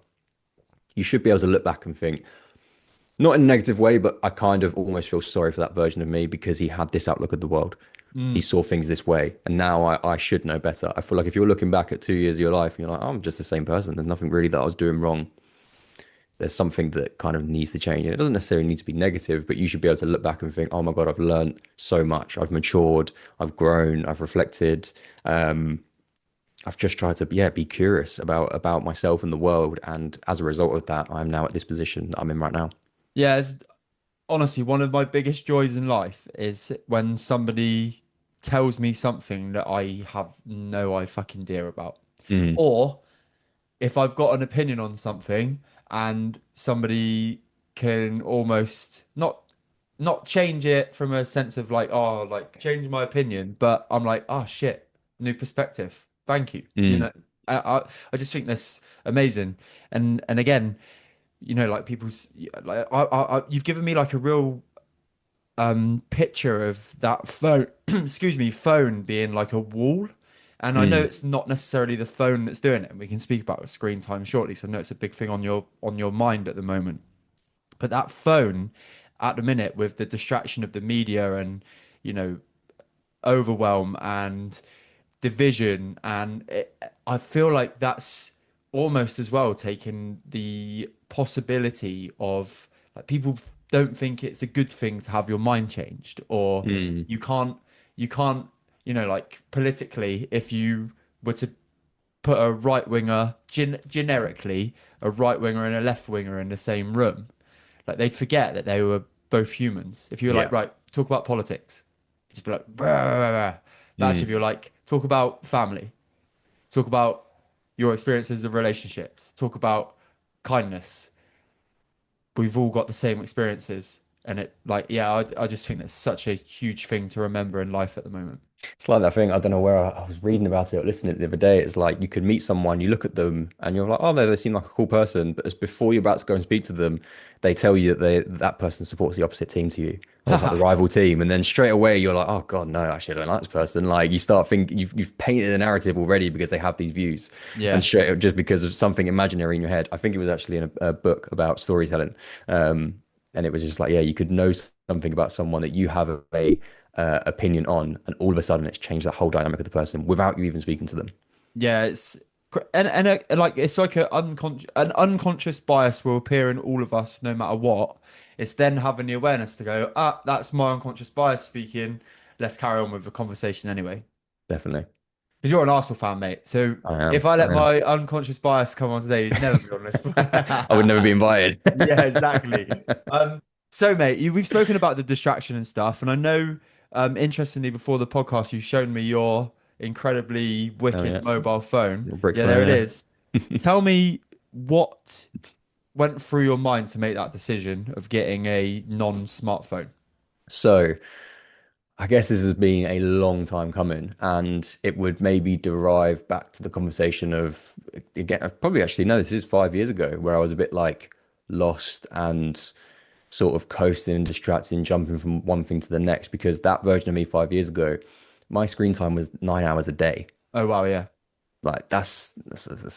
You should be able to look back and think, not in a negative way, but I kind of almost feel sorry for that version of me because he had this outlook of the world. He Mm. saw things this way. And now I should know better. I feel like if you're looking back at 2 years of your life and you're like, oh, I'm just the same person, there's nothing really that I was doing wrong. There's something that kind of needs to change. And it doesn't necessarily need to be negative, but you should be able to look back and think, oh my God, I've learned so much. I've matured, I've grown, I've reflected. I've just tried to, yeah, be curious about myself and the world, and as a result of that, I'm now at this position that I'm in right now. Yeah, it's honestly one of my biggest joys in life is when somebody tells me something that I have no fucking idea about. Mm, Or if I've got an opinion on something and somebody can almost not change it from a sense of like, oh, like change my opinion, but I'm like, oh shit, new perspective. Thank you. You mm, know, I just think that's amazing. And again, like people's like you've given me like a real picture of that phone, excuse me, phone being like a wall. And I know mm, it's not necessarily the phone that's doing it, and we can speak about screen time shortly. So I know it's a big thing on your mind at the moment. But that phone at the minute with the distraction of the media and, you know, overwhelm and division I feel like that's almost as well taking the possibility of like people don't think it's a good thing to have your mind changed or mm. you can't you can't, like politically if you were to put a right winger generically a right winger and a left winger in the same room, like they'd forget that they were both humans. If you were like, Yeah. right, talk about politics, you'd just be like, "Rah, rah, rah." But actually, if Mm. you're like, talk about family, talk about your experiences of relationships, talk about kindness. We've all got the same experiences. And it, like, yeah, I just think that's such a huge thing to remember in life at the moment. It's like that thing. I don't know where I was reading about it or listening to it the other day. It's like you could meet someone, you look at them, and you're like, oh, no, they seem like a cool person. But as before you're about to go and speak to them, they tell you that that person supports the opposite team to you, or it's like the Haha. rival team. And then straight away you're like, oh God, no, actually I don't like this person. Like you start thinking you've painted a narrative already because they have these views, and Yeah. straight just because of something imaginary in your head. I think it was actually in a book about storytelling. Um, and it was just like, yeah, you could know something about someone that you have a opinion on, and all of a sudden it's changed the whole dynamic of the person without you even speaking to them. Yeah, it's like it's like an unconscious bias will appear in all of us no matter what. It's then having the awareness to go, ah, that's my unconscious bias speaking. Let's carry on with the conversation anyway. Definitely. Because you're an Arsenal fan, mate. So I if am. I let I am. my unconscious bias come on today, you'd never be on this. I would never be invited. Yeah, exactly. So mate, we've spoken about the distraction and stuff, and I know, interestingly, before the podcast, you've shown me your incredibly Oh wicked yeah. mobile phone. Brick Yeah, there it phone, is. yeah. Tell me what went through your mind to make that decision of getting a non-smartphone. So I guess this has been a long time coming, and it would maybe derive back to the conversation of again, I probably actually no, this is 5 years ago where I was a bit like lost and sort of coasting and distracting, jumping from one thing to the next, because that version of me 5 years ago, my screen time was 9 hours a day. Oh wow, yeah. Like that's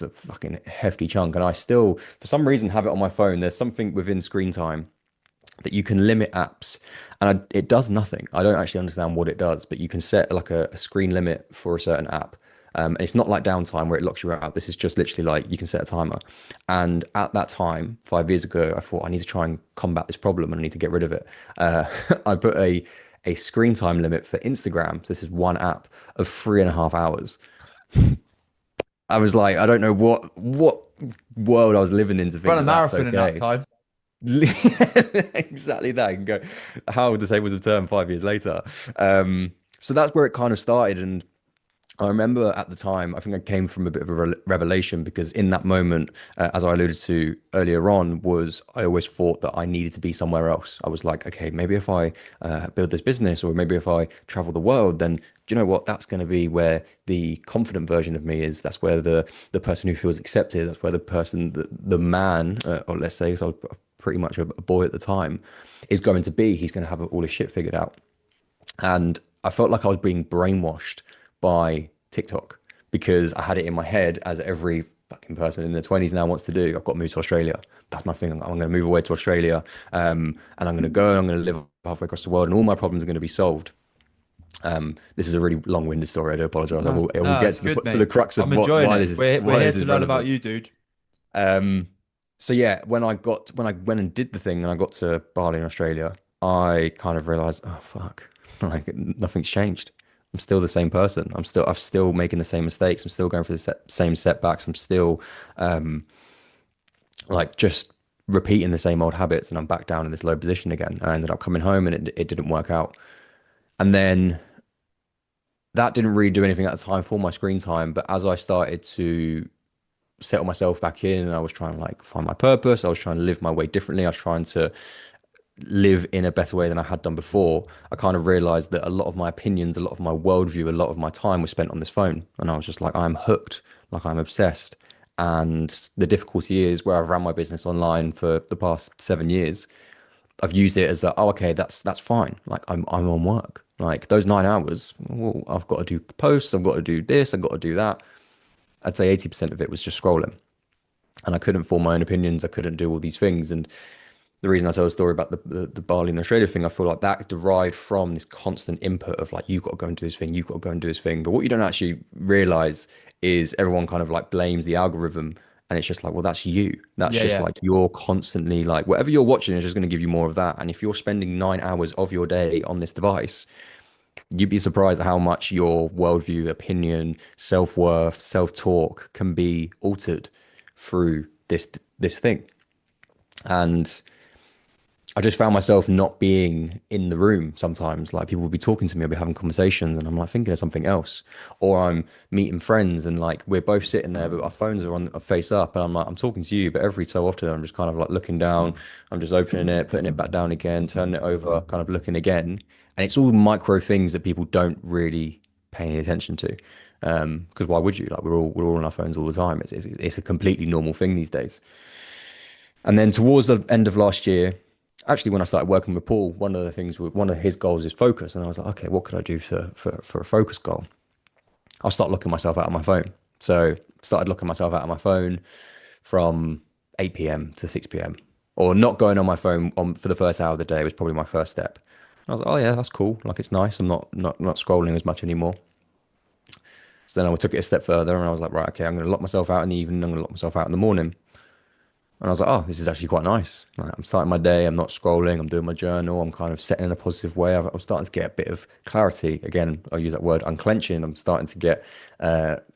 a fucking hefty chunk, and I still, for some reason, have it on my phone. There's something within screen time that you can limit apps, and it does nothing. I don't actually understand what it does, but you can set like a screen limit for a certain app. And it's not like downtime where it locks you out. This is just literally like you can set a timer. And at that time, 5 years ago, I thought I need to try and combat this problem and I need to get rid of it. Uh, I put a screen time limit for Instagram. So this is one app of 3.5 hours. I was like, I don't know what world I was living in to think Run a that that's marathon in that okay. time. Exactly that. I can go, how the tables have turned 5 years later. So that's where it kind of started. And I remember at the time, I think I came from a bit of a revelation because in that moment, as I alluded to earlier on, was I always thought that I needed to be somewhere else. I was like, okay, maybe if I build this business or maybe if I travel the world, then do you know what? That's going to be where the confident version of me is. That's where the person who feels accepted. That's where the person, the man, or let's say, so I was pretty much a boy at the time, is going to be. He's going to have all his shit figured out. And I felt like I was being brainwashed by TikTok because I had it in my head, as every fucking person in their 20s now wants to do. I've got to move to Australia. That's my thing. I'm going to move away to Australia, and I'm going to go and I'm going to live halfway across the world and all my problems are going to be solved. This is a really long-winded story. I do apologize. No, I will no, get it's good, to the mate. crux of I'm enjoying why it. We're this here is to learn about relevant. you, dude. Um, so yeah, when I went and did the thing and I got to Bali in Australia, I kind of realized, oh fuck, like nothing's changed. I'm still the same person. I'm still making the same mistakes. I'm still going through the same setbacks. I'm still um, like just repeating the same old habits, and I'm back down in this low position again. I ended up coming home, and it didn't work out. And then that didn't really do anything at the time for my screen time. But as I started to settle myself back in, and I was trying to like find my purpose, I was trying to live my way differently. I was trying to live in a better way than I had done before. I kind of realized that a lot of my opinions, a lot of my worldview, a lot of my time was spent on this phone. And I was just like, I'm hooked, like I'm obsessed. And the difficulty is where I've ran my business online for the past 7 years, I've used it as a, oh, okay, that's fine. Like I'm on work. Like those 9 hours, well, I've got to do posts, I've got to do this, I've got to do that. I'd say 80% of it was just scrolling. And I couldn't form my own opinions. I couldn't do all these things. And the reason I tell a story about the Bali and Australia thing, I feel like that derived from this constant input of like, you've got to go and do this thing, you've got to go and do this thing. But what you don't actually realize is everyone kind of like blames the algorithm. And it's just like, well, that's you. That's Yeah, just yeah. like you're constantly like, whatever you're watching is just going to give you more of that. And if you're spending 9 hours of your day on this device, you'd be surprised at how much your worldview, opinion, self-worth, self-talk can be altered through this thing. And I just found myself not being in the room sometimes. Like people would be talking to me, I'd be having conversations, and I'm like thinking of something else. Or I'm meeting friends, and like we're both sitting there, but our phones are on face up, and I'm like, I'm talking to you, but every so often I'm just kind of like looking down. I'm just opening it, putting it back down again, turning it over, kind of looking again. And it's all micro things that people don't really pay any attention to. Because why would you? Like we're all on our phones all the time. It's a completely normal thing these days. And then towards the end of last year, actually, when I started working with Paul, one of his goals is focus. And I was like, okay, what could I do for a focus goal? I'll start looking myself out of my phone. So started looking myself out of my phone from 8 p.m. to 6 p.m. Or not going on my phone for the first hour of the day was probably my first step. I was like, oh yeah, that's cool. Like it's nice. I'm not scrolling as much anymore. So then I took it a step further and I was like, right, okay, I'm going to lock myself out in the evening. I'm going to lock myself out in the morning. And I was like, oh, this is actually quite nice. Like, I'm starting my day. I'm not scrolling. I'm doing my journal. I'm kind of setting in a positive way. I'm starting to get a bit of clarity. Again, I'll use that word, unclenching. I'm starting to get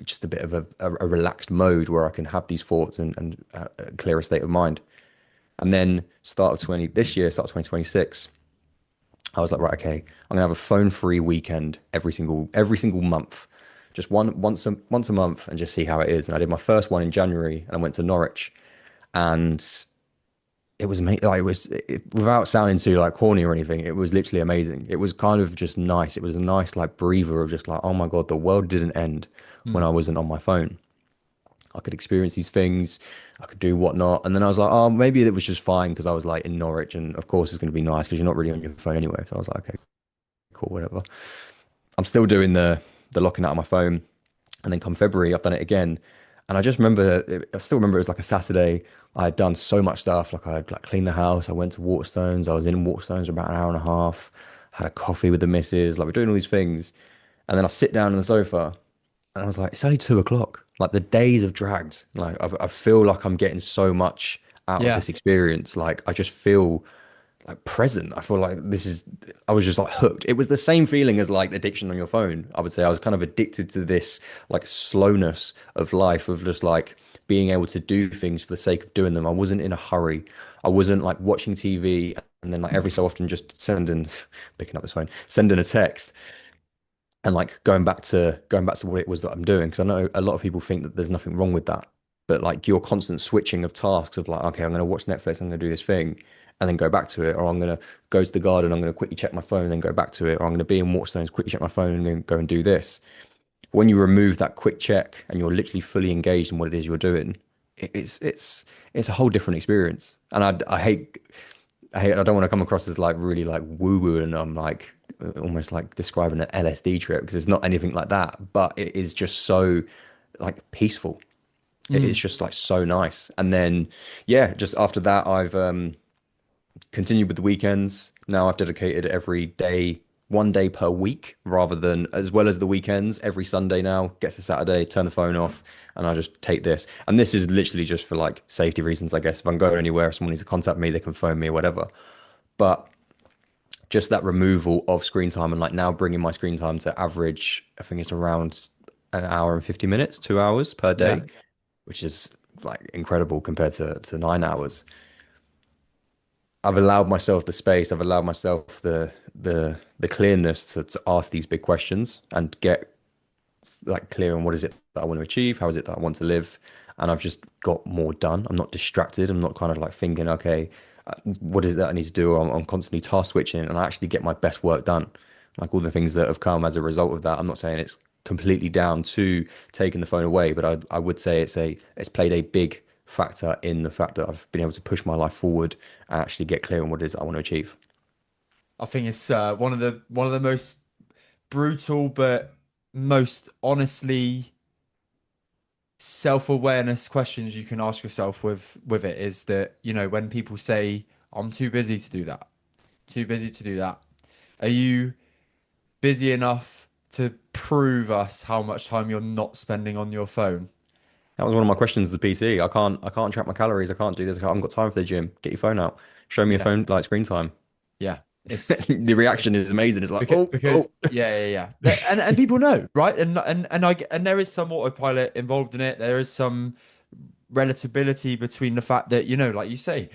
just a bit of a relaxed mode where I can have these thoughts and a clearer state of mind. And then start of 2026, I was like, right, okay, I'm gonna have a phone-free weekend every single month, just once a month, and just see how it is. And I did my first one in January, and I went to Norwich, and it was amazing. Like without sounding too like corny or anything, it was literally amazing. It was kind of just nice. It was a nice like breather of just like, oh my God, the world didn't end when Mm. I wasn't on my phone. I could experience these things, I could do whatnot. And then I was like, oh, maybe it was just fine because I was like in Norwich, and of course it's going to be nice because you're not really on your phone anyway. So I was like, okay, cool, whatever. I'm still doing the locking out of my phone. And then come February, I've done it again. And I just remember, I still remember it was like a Saturday. I had done so much stuff. Like I had like cleaned the house. I went to Waterstones. I was in Waterstones for about an hour and a half. Had a coffee with the missus. Like we're doing all these things. And then I sit down on the sofa and I was like, it's only 2 o'clock. Like the days have dragged. Like I feel like I'm getting so much out of Yeah. this experience. Like I just feel like present. I feel like I was just like hooked. It was the same feeling as like addiction on your phone. I would say I was kind of addicted to this like slowness of life, of just like being able to do things for the sake of doing them. I wasn't in a hurry. I wasn't like watching TV and then like every so often just picking up this phone, sending a text and like going back to what it was that I'm doing. Because I know a lot of people think that there's nothing wrong with that, but like your constant switching of tasks of like, okay, I'm going to watch Netflix, I'm going to do this thing, and then go back to it, or I'm going to go to the garden, I'm going to quickly check my phone, and then go back to it, or I'm going to be in Waterstones, quickly check my phone, and then go and do this. When you remove that quick check and you're literally fully engaged in what it is you're doing, it's a whole different experience. And I don't want to come across as like really like woo woo, and I'm like almost like describing an LSD trip because it's not anything like that, but it is just so like peaceful. It is Mm. just like so nice. And then yeah, just after that, I've continued with the weekends. Now I've dedicated every day, 1 day per week, rather than as well as the weekends. Every Sunday now gets to Saturday, turn the phone off, and I just take this. And this is literally just for like safety reasons, I guess. If I'm going anywhere, if someone needs to contact me, they can phone me or whatever. But just that removal of screen time and like now bringing my screen time to average, I think it's around an hour and 50 minutes, 2 hours per Yeah. day, which is like incredible compared to 9 hours. I've allowed myself the space, I've allowed myself the clearness to ask these big questions and get like clear on what is it that I want to achieve, how is it that I want to live, and I've just got more done. I'm not distracted. I'm not kind of like thinking, okay, what is it that I need to do? I'm constantly task switching, and I actually get my best work done. Like all the things that have come as a result of that. I'm not saying it's completely down to taking the phone away, but I would say it's played a big factor in the fact that I've been able to push my life forward and actually get clear on what it is I want to achieve. I think it's one of the most brutal but most honestly self-awareness questions you can ask yourself with it is that, you know, when people say, I'm too busy to do that, too busy to do that. Are you busy enough to prove us how much time you're not spending on your phone? That was one of my questions to the PT. I can't track my calories. I can't do this. I haven't got time for the gym. Get your phone out. Show me your Yeah. phone like screen time. Yeah. It's The reaction is amazing. It's like, oh, because oh. yeah, yeah, yeah. And people know, right? And there is some autopilot involved in it. There is some relatability between the fact that, you know, like you say,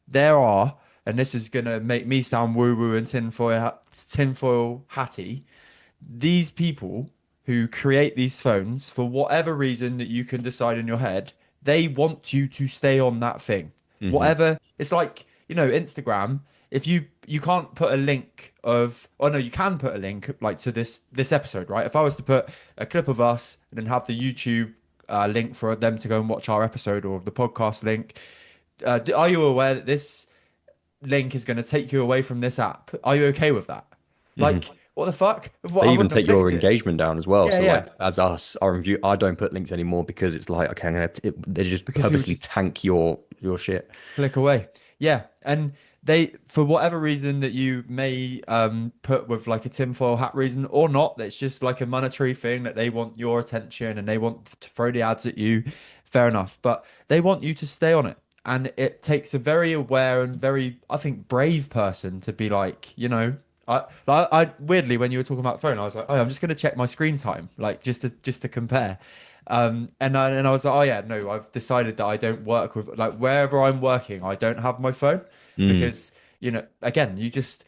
there are, and this is gonna make me sound woo-woo and tinfoil hatty, these people who create these phones, for whatever reason that you can decide in your head, they want you to stay on that thing. Hmm. Whatever. It's like, you know, Instagram, if you can't put a link of, oh no, you can put a link like to this episode, right? If I was to put a clip of us and then have the YouTube link for them to go and watch our episode, or the podcast link, are you aware that this link is going to take you away from this app? Are you okay with that? Hmm. Like, what the fuck? Well, They I even wouldn't have take your clicked it. engagement down as well. Yeah, So yeah. like as us, our review, I don't put links anymore because it's like, okay, they just Because people purposely just tank your shit. click away. Yeah. And they, for whatever reason that you may put with like a tinfoil hat reason or not, that's just like a monetary thing that they want your attention and they want to throw the ads at you. Fair enough. But they want you to stay on it. And it takes a very aware and very, I think, brave person to be like, you know, I weirdly when you were talking about phone, I was like, oh, I'm just gonna check my screen time, like just to compare. And I was like, oh yeah, no, I've decided that I don't work with like wherever I'm working, I don't have my phone Mm, because, you know, again, you just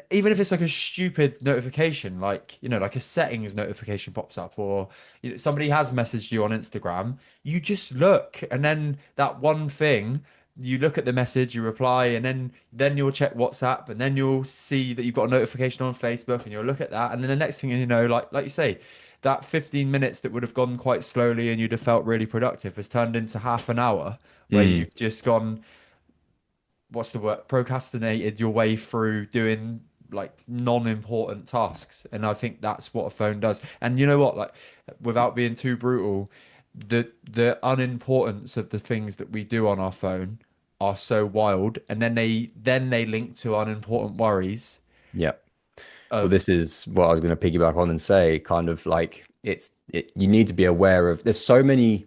even if it's like a stupid notification, like, you know, like a settings notification pops up, or, you know, somebody has messaged you on Instagram, you just look, and then that one thing, you look at the message, you reply, and then you'll check WhatsApp, and then you'll see that you've got a notification on Facebook, and you'll look at that, and then the next thing you know, like you say, that 15 minutes that would have gone quite slowly and you'd have felt really productive has turned into half an hour where mm. you've just gone, what's the word, procrastinated your way through doing like non-important tasks. And I think that's what a phone does. And you know what, like, without being too brutal, the unimportance of the things that we do on our phone are so wild, and then they link to unimportant worries Yeah. Well, of, this is what I was going to piggyback on and say, kind of like you need to be aware of there are so many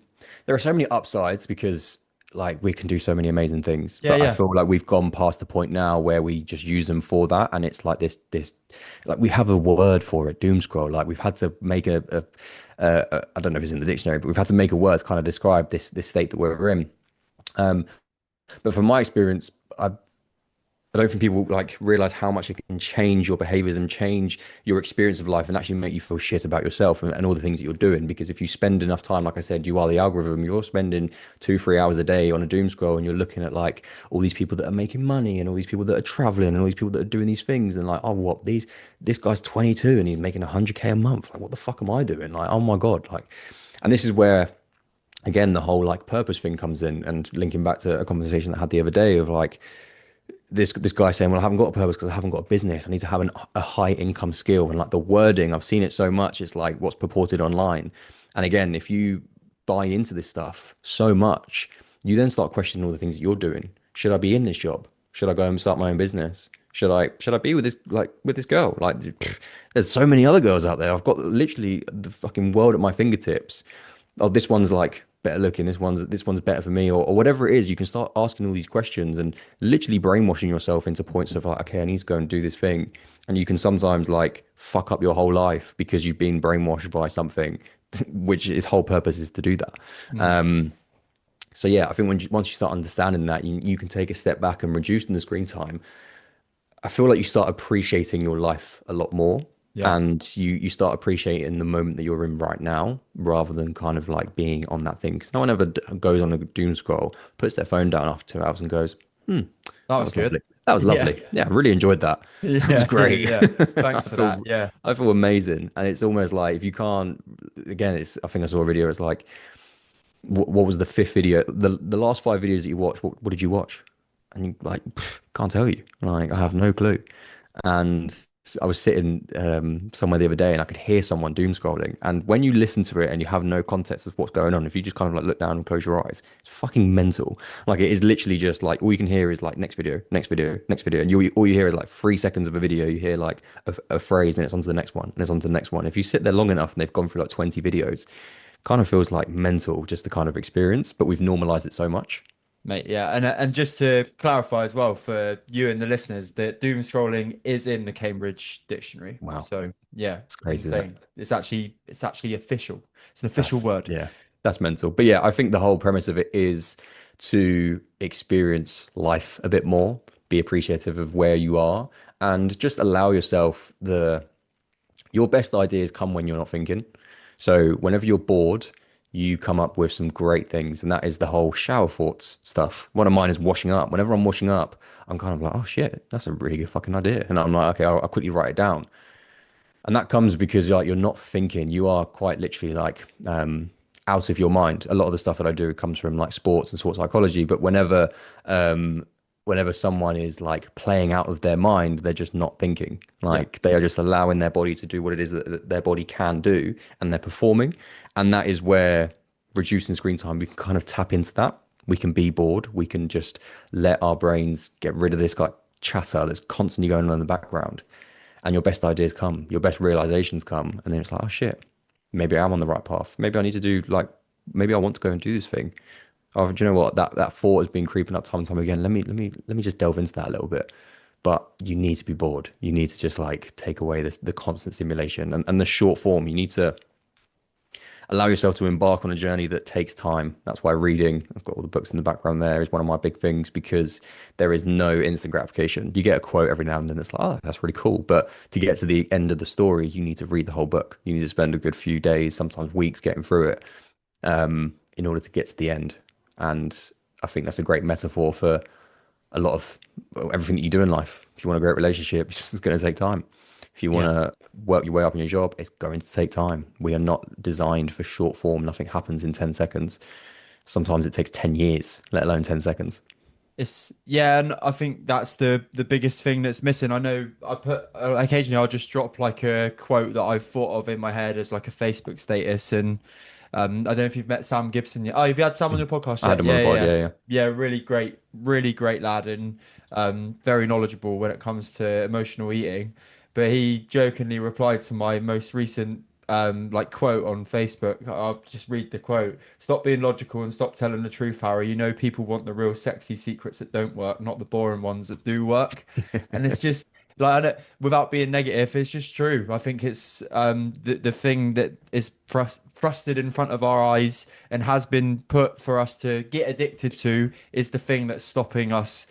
upsides because like we can do so many amazing things, yeah, but I yeah, feel like we've gone past the point now where we just use them for that. And it's like this, like we have a word for it, doom scroll. Like we've had to make I don't know if it's in the dictionary, but we've had to make a word to kind of describe this state that we're in. Um, but from my experience, I don't think people like realize how much it can change your behaviors and change your experience of life and actually make you feel shit about yourself and all the things that you're doing. Because if you spend enough time, like I said, you are the algorithm, you're spending 2, 3 hours a day on a doom scroll and you're looking at like all these people that are making money and all these people that are traveling and all these people that are doing these things and like, oh, this guy's 22 and he's making 100K a month. Like, what the fuck am I doing? Like, oh my God. Like, and this is where, again, the whole like purpose thing comes in and linking back to a conversation that I had the other day of like, this guy saying, "Well, I haven't got a purpose because I haven't got a business. I need to have a high income skill." And like the wording, I've seen it so much. It's like what's purported online. And again, if you buy into this stuff so much, you then start questioning all the things that you're doing. Should I be in this job? Should I go and start my own business? Should I be with this girl? Like, there's so many other girls out there. I've got literally the fucking world at my fingertips. oh, this one's like better looking, this one's better for me, or whatever it is. You can start asking all these questions and literally brainwashing yourself into points of like, okay, I need to go and do this thing. And you can sometimes like fuck up your whole life because you've been brainwashed by something, which its whole purpose is to do that. Mm. Um, so yeah, I think once you start understanding that, you can take a step back and reducing the screen time. I feel like you start appreciating your life a lot more, Yeah. and you start appreciating the moment that you're in right now rather than kind of like being on that thing. Because no one ever goes on a doom scroll, puts their phone down after 2 hours and goes, That that was was good. lovely. That was Yeah. lovely. Yeah, I really enjoyed that. That was Yeah. Yeah. great. Yeah. I Thanks for that. feel Yeah. I feel amazing. And it's almost like if you can't, again, it's I think I saw a video, it's like what was the fifth video? The last five videos that you watched, what did you watch? And you like can't tell you. Like I have no clue. And I was sitting somewhere the other day and I could hear someone doom scrolling. And when you listen to it and you have no context of what's going on, if you just kind of like look down and close your eyes, it's fucking mental. Like it is literally just like all you can hear is like next video, next video, next video. And all you hear is like 3 seconds of a video. You hear like a phrase and it's on to the next one and it's on to the next one. If you sit there long enough and they've gone through like 20 videos, kind of feels like mental just the kind of experience, but we've normalized it so much. Mate, yeah, and just to clarify as well for you and the listeners that doom scrolling is in the Cambridge Dictionary. Wow. So yeah, It's crazy that. insane. It's actually official. It's an official word. Yeah, that's mental. But yeah, I think the whole premise of it is to experience life a bit more, be appreciative of where you are, and just allow yourself your best ideas come when you're not thinking. So whenever you're bored, you come up with some great things, and that is the whole shower thoughts stuff. One of mine is washing up. Whenever I'm washing up, I'm kind of like, oh shit, that's a really good fucking idea, and I'm like, okay, I'll quickly write it down. And that comes because like you're not thinking, you are quite literally like out of your mind. A lot of the stuff that I do comes from like sports and sports psychology, but whenever someone is like playing out of their mind, they're just not thinking. Yeah. Like they are just allowing their body to do what it is that their body can do, and they're performing. And that is where reducing screen time, we can kind of tap into that. We can be bored. We can just let our brains get rid of this like chatter that's constantly going on in the background, and your best ideas come, your best realizations come, and then it's like, oh shit, maybe I'm on the right path. Maybe I need to do like, maybe I want to go and do this thing. Oh, do you know what? That thought has been creeping up time and time again. Let me just delve into that a little bit. But you need to be bored. You need to just like take away the constant stimulation and the short form. You need to allow yourself to embark on a journey that takes time. That's why reading, I've got all the books in the background there, is one of my big things because there is no instant gratification. You get a quote every now and then, it's like, oh, that's really cool. But to get to the end of the story, you need to read the whole book. You need to spend a good few days, sometimes weeks getting through it in order to get to the end. And I think that's a great metaphor for a lot of everything that you do in life. If you want a great relationship, it's just going to take time. If you want Yeah. to work your way up in your job, it's going to take time. We are not designed for short form. Nothing happens in 10 seconds. Sometimes it takes 10 years, let alone 10 seconds. It's yeah, and I think that's the biggest thing that's missing. I know I put occasionally I'll just drop like a quote that I've thought of in my head as like a Facebook status, and I don't know if you've met Sam Gibson yet. Oh, have you had Sam on your podcast I had yet? them on the Yeah, yeah, pod. yeah. Yeah, yeah. Yeah, really great lad, and very knowledgeable when it comes to emotional eating. But he jokingly replied to my most recent like quote on Facebook. I'll just read the quote. Stop being logical and stop telling the truth, Harry. You know people want the real sexy secrets that don't work, not the boring ones that do work. And it's just like without being negative, it's just true. I think it's the thing that is thrusted in front of our eyes and has been put for us to get addicted to is the thing that's stopping us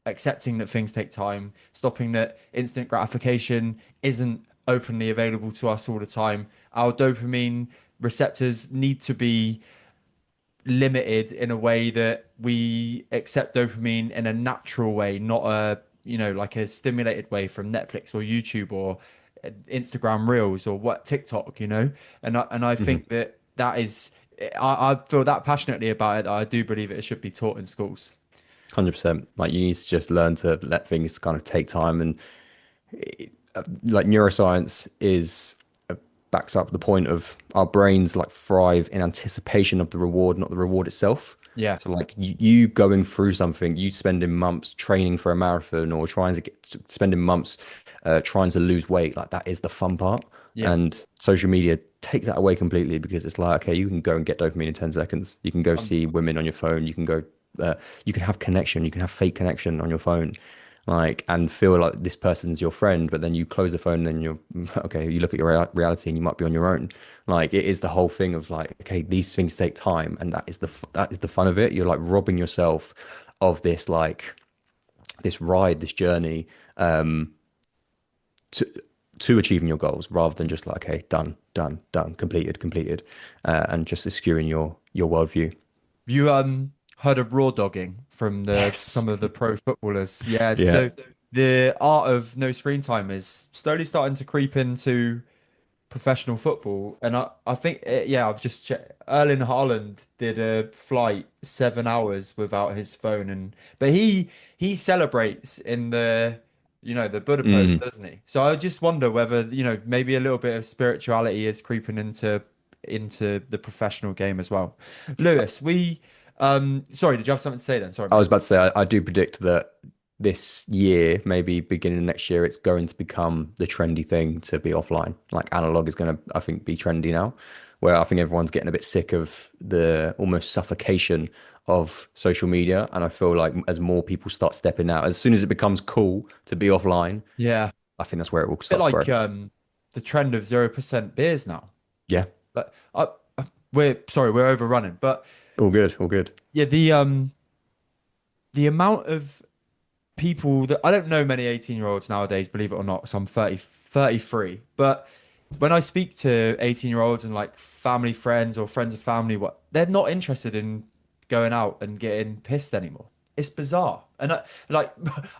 accepting that things take time, stopping that instant gratification isn't openly available to us all the time. Our dopamine receptors need to be limited in a way that we accept dopamine in a natural way, not a, like a stimulated way from Netflix or YouTube or Instagram Reels or what TikTok. And I Mhm. think that is I feel that passionately about it that I do believe it should be taught in schools. 100%. Like you need to just learn to let things kind of take time. And like neuroscience is backs up the point of our brains like thrive in anticipation of the reward, not the reward itself. Yeah. So like you going through something, you spending months training for a marathon or trying to spending months trying to lose weight, like that is the fun part. Yeah. And social media takes that away completely because it's like, okay, you can go and get dopamine in 10 seconds. You can go see women on your phone. You can go, you can have connection. You can have fake connection on your phone, like, and feel like this person's your friend. But then you close the phone, and then you're okay. You look at your reality, and you might be on your own. Like, it is the whole thing of like, okay, these things take time, and that is the fun of it. You're like robbing yourself of this like this ride, this journey, to achieving your goals rather than just like, okay, done, done, done, completed, completed, and just skewing your worldview. You heard of raw dogging from the Yes. some of the pro footballers? Yeah, Yeah. so the art of no screen time is slowly starting to creep into professional football, and I think yeah, I've just checked. Erling Haaland did a flight 7 hours without his phone, and but he celebrates in the the Buddha pose, Mm. doesn't he? So I just wonder whether maybe a little bit of spirituality is creeping into the professional game as well. Lewis, we sorry, did you have something to say then? Sorry, I mate. was about to say, I do predict that this year, maybe beginning of next year, it's going to become the trendy thing to be offline. Like analog is going to, I think, be trendy now, where I think everyone's getting a bit sick of the almost suffocation of social media. And I feel like as more people start stepping out, as soon as it becomes cool to be offline, Yeah, I think that's where it will bit start to grow. like the trend of 0% beers now. Yeah, But we're sorry, we're overrunning. But all good, all good. yeah, the amount of people that I don't know many 18-year-olds nowadays, believe it or not, so I'm 33. But when I speak to 18-year-olds and like family friends or friends of family, what they're not interested in going out and getting pissed anymore. It's bizarre. And like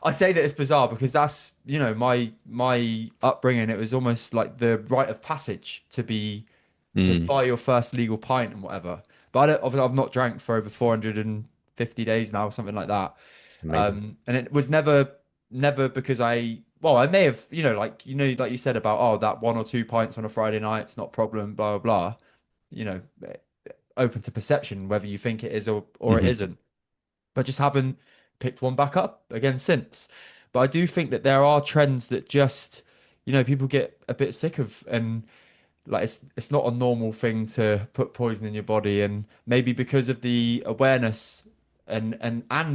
I say that it's bizarre because that's, my upbringing. It was almost like the rite of passage to Mm, buy your first legal pint and whatever. But obviously I've not drank for over 450 days now, something like that. it's amazing. And it was never because I may have, like you said about, oh, that one or two pints on a Friday night, it's not a problem, blah, blah, blah. You know, open to perception, whether you think it is or it Hmm. isn't. But just haven't picked one back up again since. But I do think that there are trends that just, people get a bit sick of, and like it's not a normal thing to put poison in your body, and maybe because of the awareness and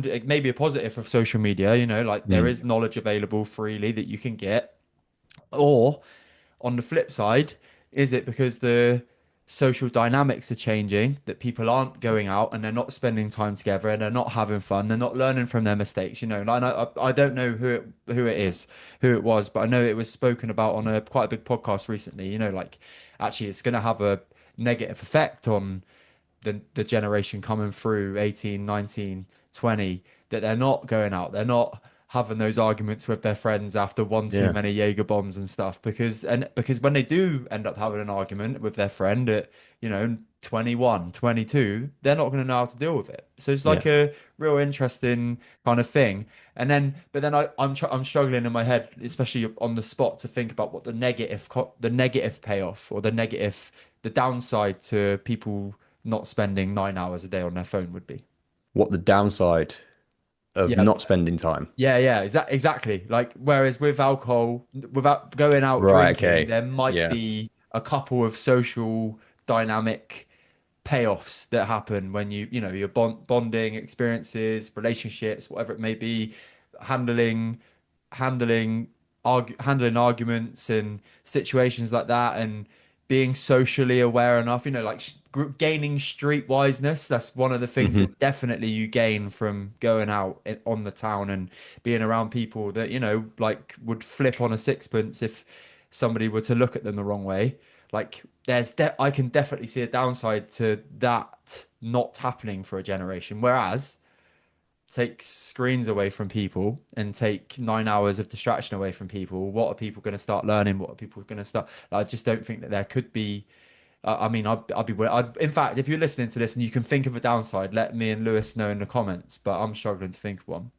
it may be a positive of social media, like there Mm. is knowledge available freely that you can get, or on the flip side, is it because the social dynamics are changing that people aren't going out and they're not spending time together and they're not having fun, they're not learning from their mistakes, Like, I don't know who it is, who it was, but I know it was spoken about on a quite a big podcast recently, like actually it's going to have a negative effect on the generation coming through 18, 19, 20, that they're not going out, they're not having those arguments with their friends after one too Yeah, many Jaeger bombs and stuff, because when they do end up having an argument with their friend at 21, 22, they're not going to know how to deal with it. So it's yeah. like a real interesting kind of thing. And then but then I'm struggling in my head, especially on the spot, to think about what the negative payoff, or the downside to people not spending 9 hours a day on their phone would be. What the downside of Yeah, not spending time? yeah, exactly. Like, whereas with alcohol, without going out Right, drinking, okay. there might Yeah. be a couple of social dynamic payoffs that happen when you're bonding experiences, relationships, whatever it may be, handling handling handling arguments and situations like that, and being socially aware enough, like gaining street wiseness. That's one of the things Hmm. that definitely you gain from going out on the town and being around people that like would flip on a sixpence if somebody were to look at them the wrong way. Like I can definitely see a downside to that not happening for a generation. Whereas take screens away from people and take 9 hours of distraction away from people, what are people going to start learning? What are people going to start? I just don't think that there could be. I mean, I'd be. In fact, if you're listening to this and you can think of a downside, let me and Lewis know in the comments. But I'm struggling to think of one.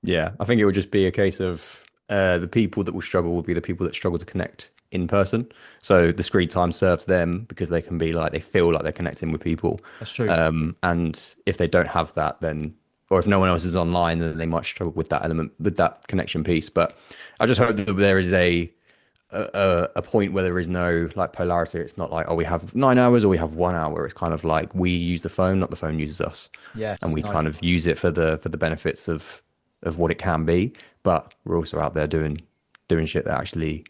Yeah, I think it would just be a case of the people that will struggle will be the people that struggle to connect in person. So the screen time serves them because they can be like, they feel like they're connecting with people. That's true. And if they don't have that, then, or if no one else is online, then they might struggle with that element, with that connection piece. But I just hope that there is a point where there is no like polarity. It's not like, oh, we have 9 hours or we have 1 hour. It's kind of like we use the phone, not the phone uses us, and Yes, we kind nice. of use it for the benefits of what it can be. But we're also out there doing shit that actually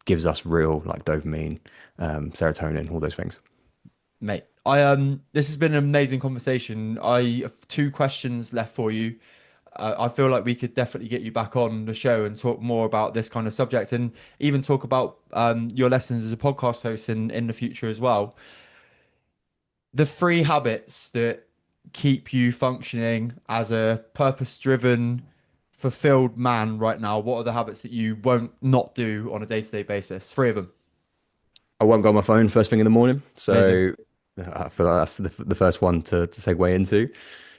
gives us real like dopamine, serotonin, all those things. Mate, this has been an amazing conversation. I have two questions left for you. I feel like we could definitely get you back on the show and talk more about this kind of subject, and even talk about your lessons as a podcast host in the future as well. The three habits that keep you functioning as a purpose-driven, fulfilled man right now. What are the habits that you won't not do on a day-to-day basis? Three of them. I won't go on my phone first thing in the morning. Amazing. So I feel like that's the first one to segue into.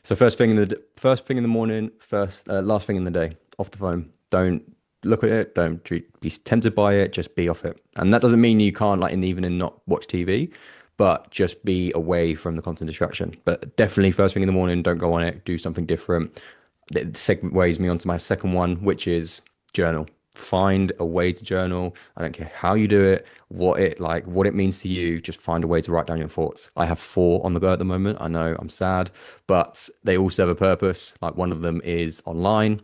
So first thing in the morning, first last thing in the day, off the phone. Don't look at it. Be tempted by it. Just be off it. And that doesn't mean you can't like in the evening not watch TV, but just be away from the constant distraction. But definitely first thing in the morning, don't go on it. Do something different. It segues me onto my second one, which is journal. Find a way to journal. I don't care how you do it, what it means to you. Just find a way to write down your thoughts. I have four on the go at the moment. I know I'm sad, but they all serve a purpose. Like one of them is online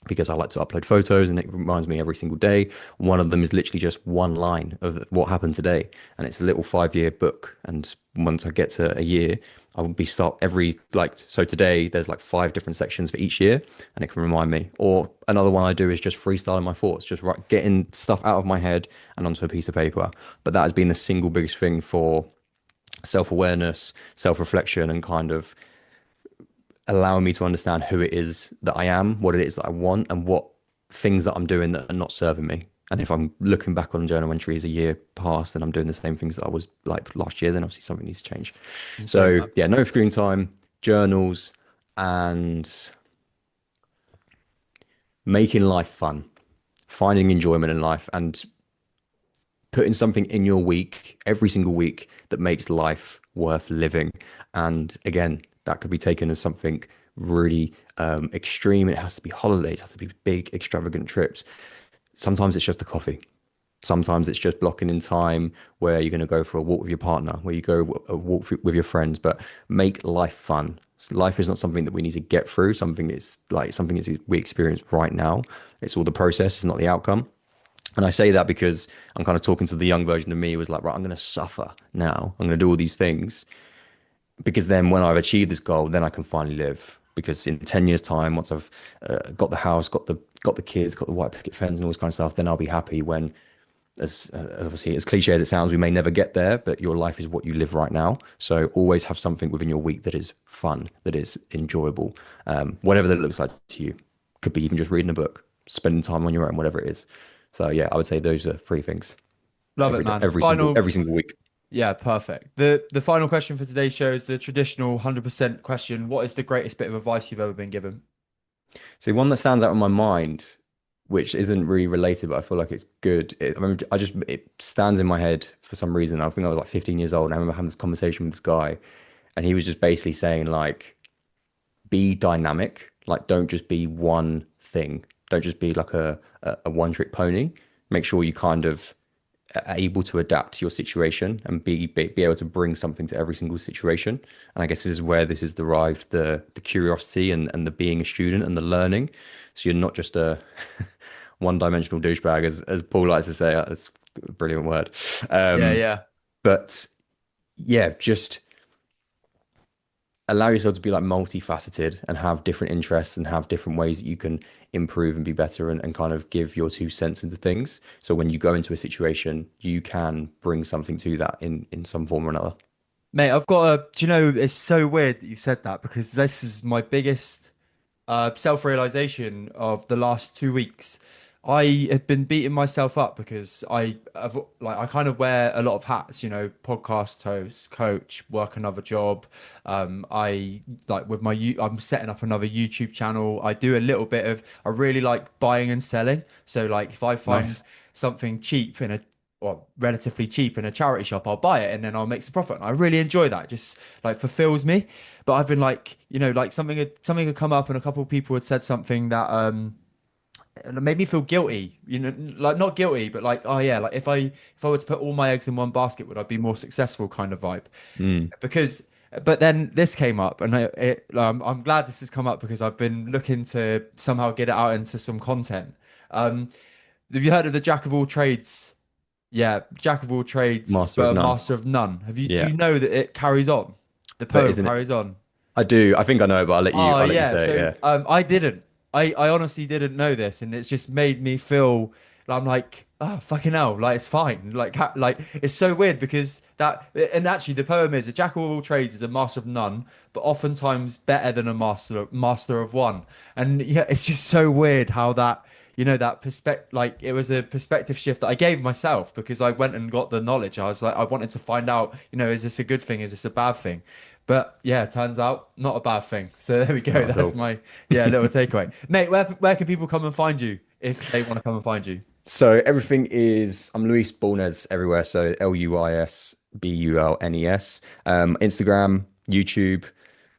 because I like to upload photos and it reminds me every single day. One of them is literally just one line of what happened today, and it's a little 5 year book. And once I get to a year, I will be start every like so today there's like five different sections for each year, and it can remind me. Or another one I do is just freestyling my thoughts, just getting stuff out of my head and onto a piece of paper. But that has been the single biggest thing for self-awareness, self-reflection, and kind of allowing me to understand who it is that I am, what it is that I want, and what things that I'm doing that are not serving me. And if I'm looking back on journal entries a year past and I'm doing the same things that I was like last year, then obviously something needs to change. Insane, So man. yeah, no screen time, journals, and making life fun, finding enjoyment in life, and putting something in your week every single week that makes life worth living. And again, that could be taken as something really extreme. It has to be holidays, it has to be big, extravagant trips. Sometimes it's just a coffee. Sometimes it's just blocking in time where you're going to go for a walk with your partner, where you go a walk with your friends, but make life fun. Life is not something that we need to get through. Something is we experience right now. It's all the process, it's not the outcome. And I say that because I'm kind of talking to the young version of me who was like, right, I'm going to suffer now. I'm going to do all these things because then when I've achieved this goal, then I can finally live. Because in 10 years' time, once I've got the house, got the kids, got the white picket fence and all this kind of stuff, then I'll be happy when, as obviously as cliche as it sounds, we may never get there, but your life is what you live right now. So always have something within your week that is fun, that is enjoyable, whatever that looks like to you. Could be even just reading a book, spending time on your own, whatever it is. So yeah, I would say those are three things Love it, man. every single week. Yeah, perfect. The final question for today's show is the traditional 100% question. What is the greatest bit of advice you've ever been given? See, one that stands out in my mind, which isn't really related, but I feel like it's good. I remember, it stands in my head for some reason. I think I was like 15 years old, and I remember having this conversation with this guy, and he was just basically saying like, be dynamic. Like, don't just be one thing. Don't just be like a one trick pony. Make sure you kind of are able to adapt to your situation and be able to bring something to every single situation. And I guess this is where this is derived the curiosity and the being a student and the learning. So you're not just a one dimensional douchebag, as Paul likes to say. That's a brilliant word. Yeah, Um, yeah. but yeah, just allow yourself to be like multifaceted and have different interests and have different ways that you can improve and be better and kind of give your 2 cents into things. So when you go into a situation, you can bring something to that in some form or another. Mate, I've got a, do you know, it's so weird that you've said that because this is my biggest self-realization of the last 2 weeks. I have been beating myself up because I kind of wear a lot of hats, podcast host, coach, work another job. I like with I'm setting up another YouTube channel. I do a little bit of, I really like buying and selling. So like if I find Nice. something cheap or relatively cheap in a charity shop, I'll buy it and then I'll make some profit. And I really enjoy that. It just like fulfills me. But I've been like, like something had come up and a couple of people had said something that and it made me feel guilty, like not guilty, but like, oh yeah, like if I were to put all my eggs in one basket, would I be more successful kind of vibe? Mm. Because, but then this came up, and I'm glad this has come up because I've been looking to somehow get it out into some content. Um, have you heard of the jack of all trades? Yeah, jack of all trades, Master but of a none. master of none. Do Yeah. you know that it carries on? The But poem isn't it? carries on. I do. I think I know, but Oh I'll let you yeah, say it. so Yeah. I didn't. I honestly didn't know this, and it's just made me feel I'm like, oh fucking hell, like it's fine. Like it's so weird because that and actually the poem is a jack of all trades is a master of none, but oftentimes better than a master of one. And yeah, it's just so weird how that that perspective, like it was a perspective shift that I gave myself because I went and got the knowledge. I was like, I wanted to find out, is this a good thing? Is this a bad thing? But yeah, turns out not a bad thing. So there we go. Not at That's all. my little takeaway. Mate, where can people come and find you if they want to come and find you? So everything is I'm Luis Bulnes everywhere. So LuisBulnes. Instagram, YouTube.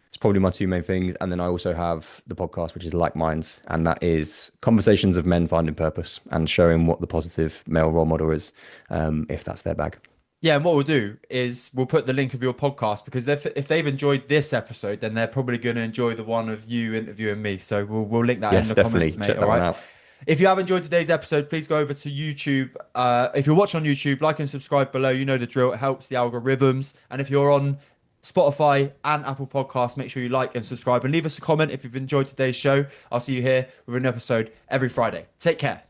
It's probably my two main things. And then I also have the podcast, which is Like Minds, and that is conversations of men finding purpose and showing what the positive male role model is, if that's their bag. Yeah, and what we'll do is we'll put the link of your podcast because if they've enjoyed this episode, then they're probably going to enjoy the one of you interviewing me. So we'll link that in Yes, the comments, definitely. mate. Check All that one right. out. If you have enjoyed today's episode, please go over to YouTube. If you're watching on YouTube, like and subscribe below. You know the drill. It helps the algorithms. And if you're on Spotify and Apple Podcasts, make sure you like and subscribe and leave us a comment if you've enjoyed today's show. I'll see you here with an episode every Friday. Take care.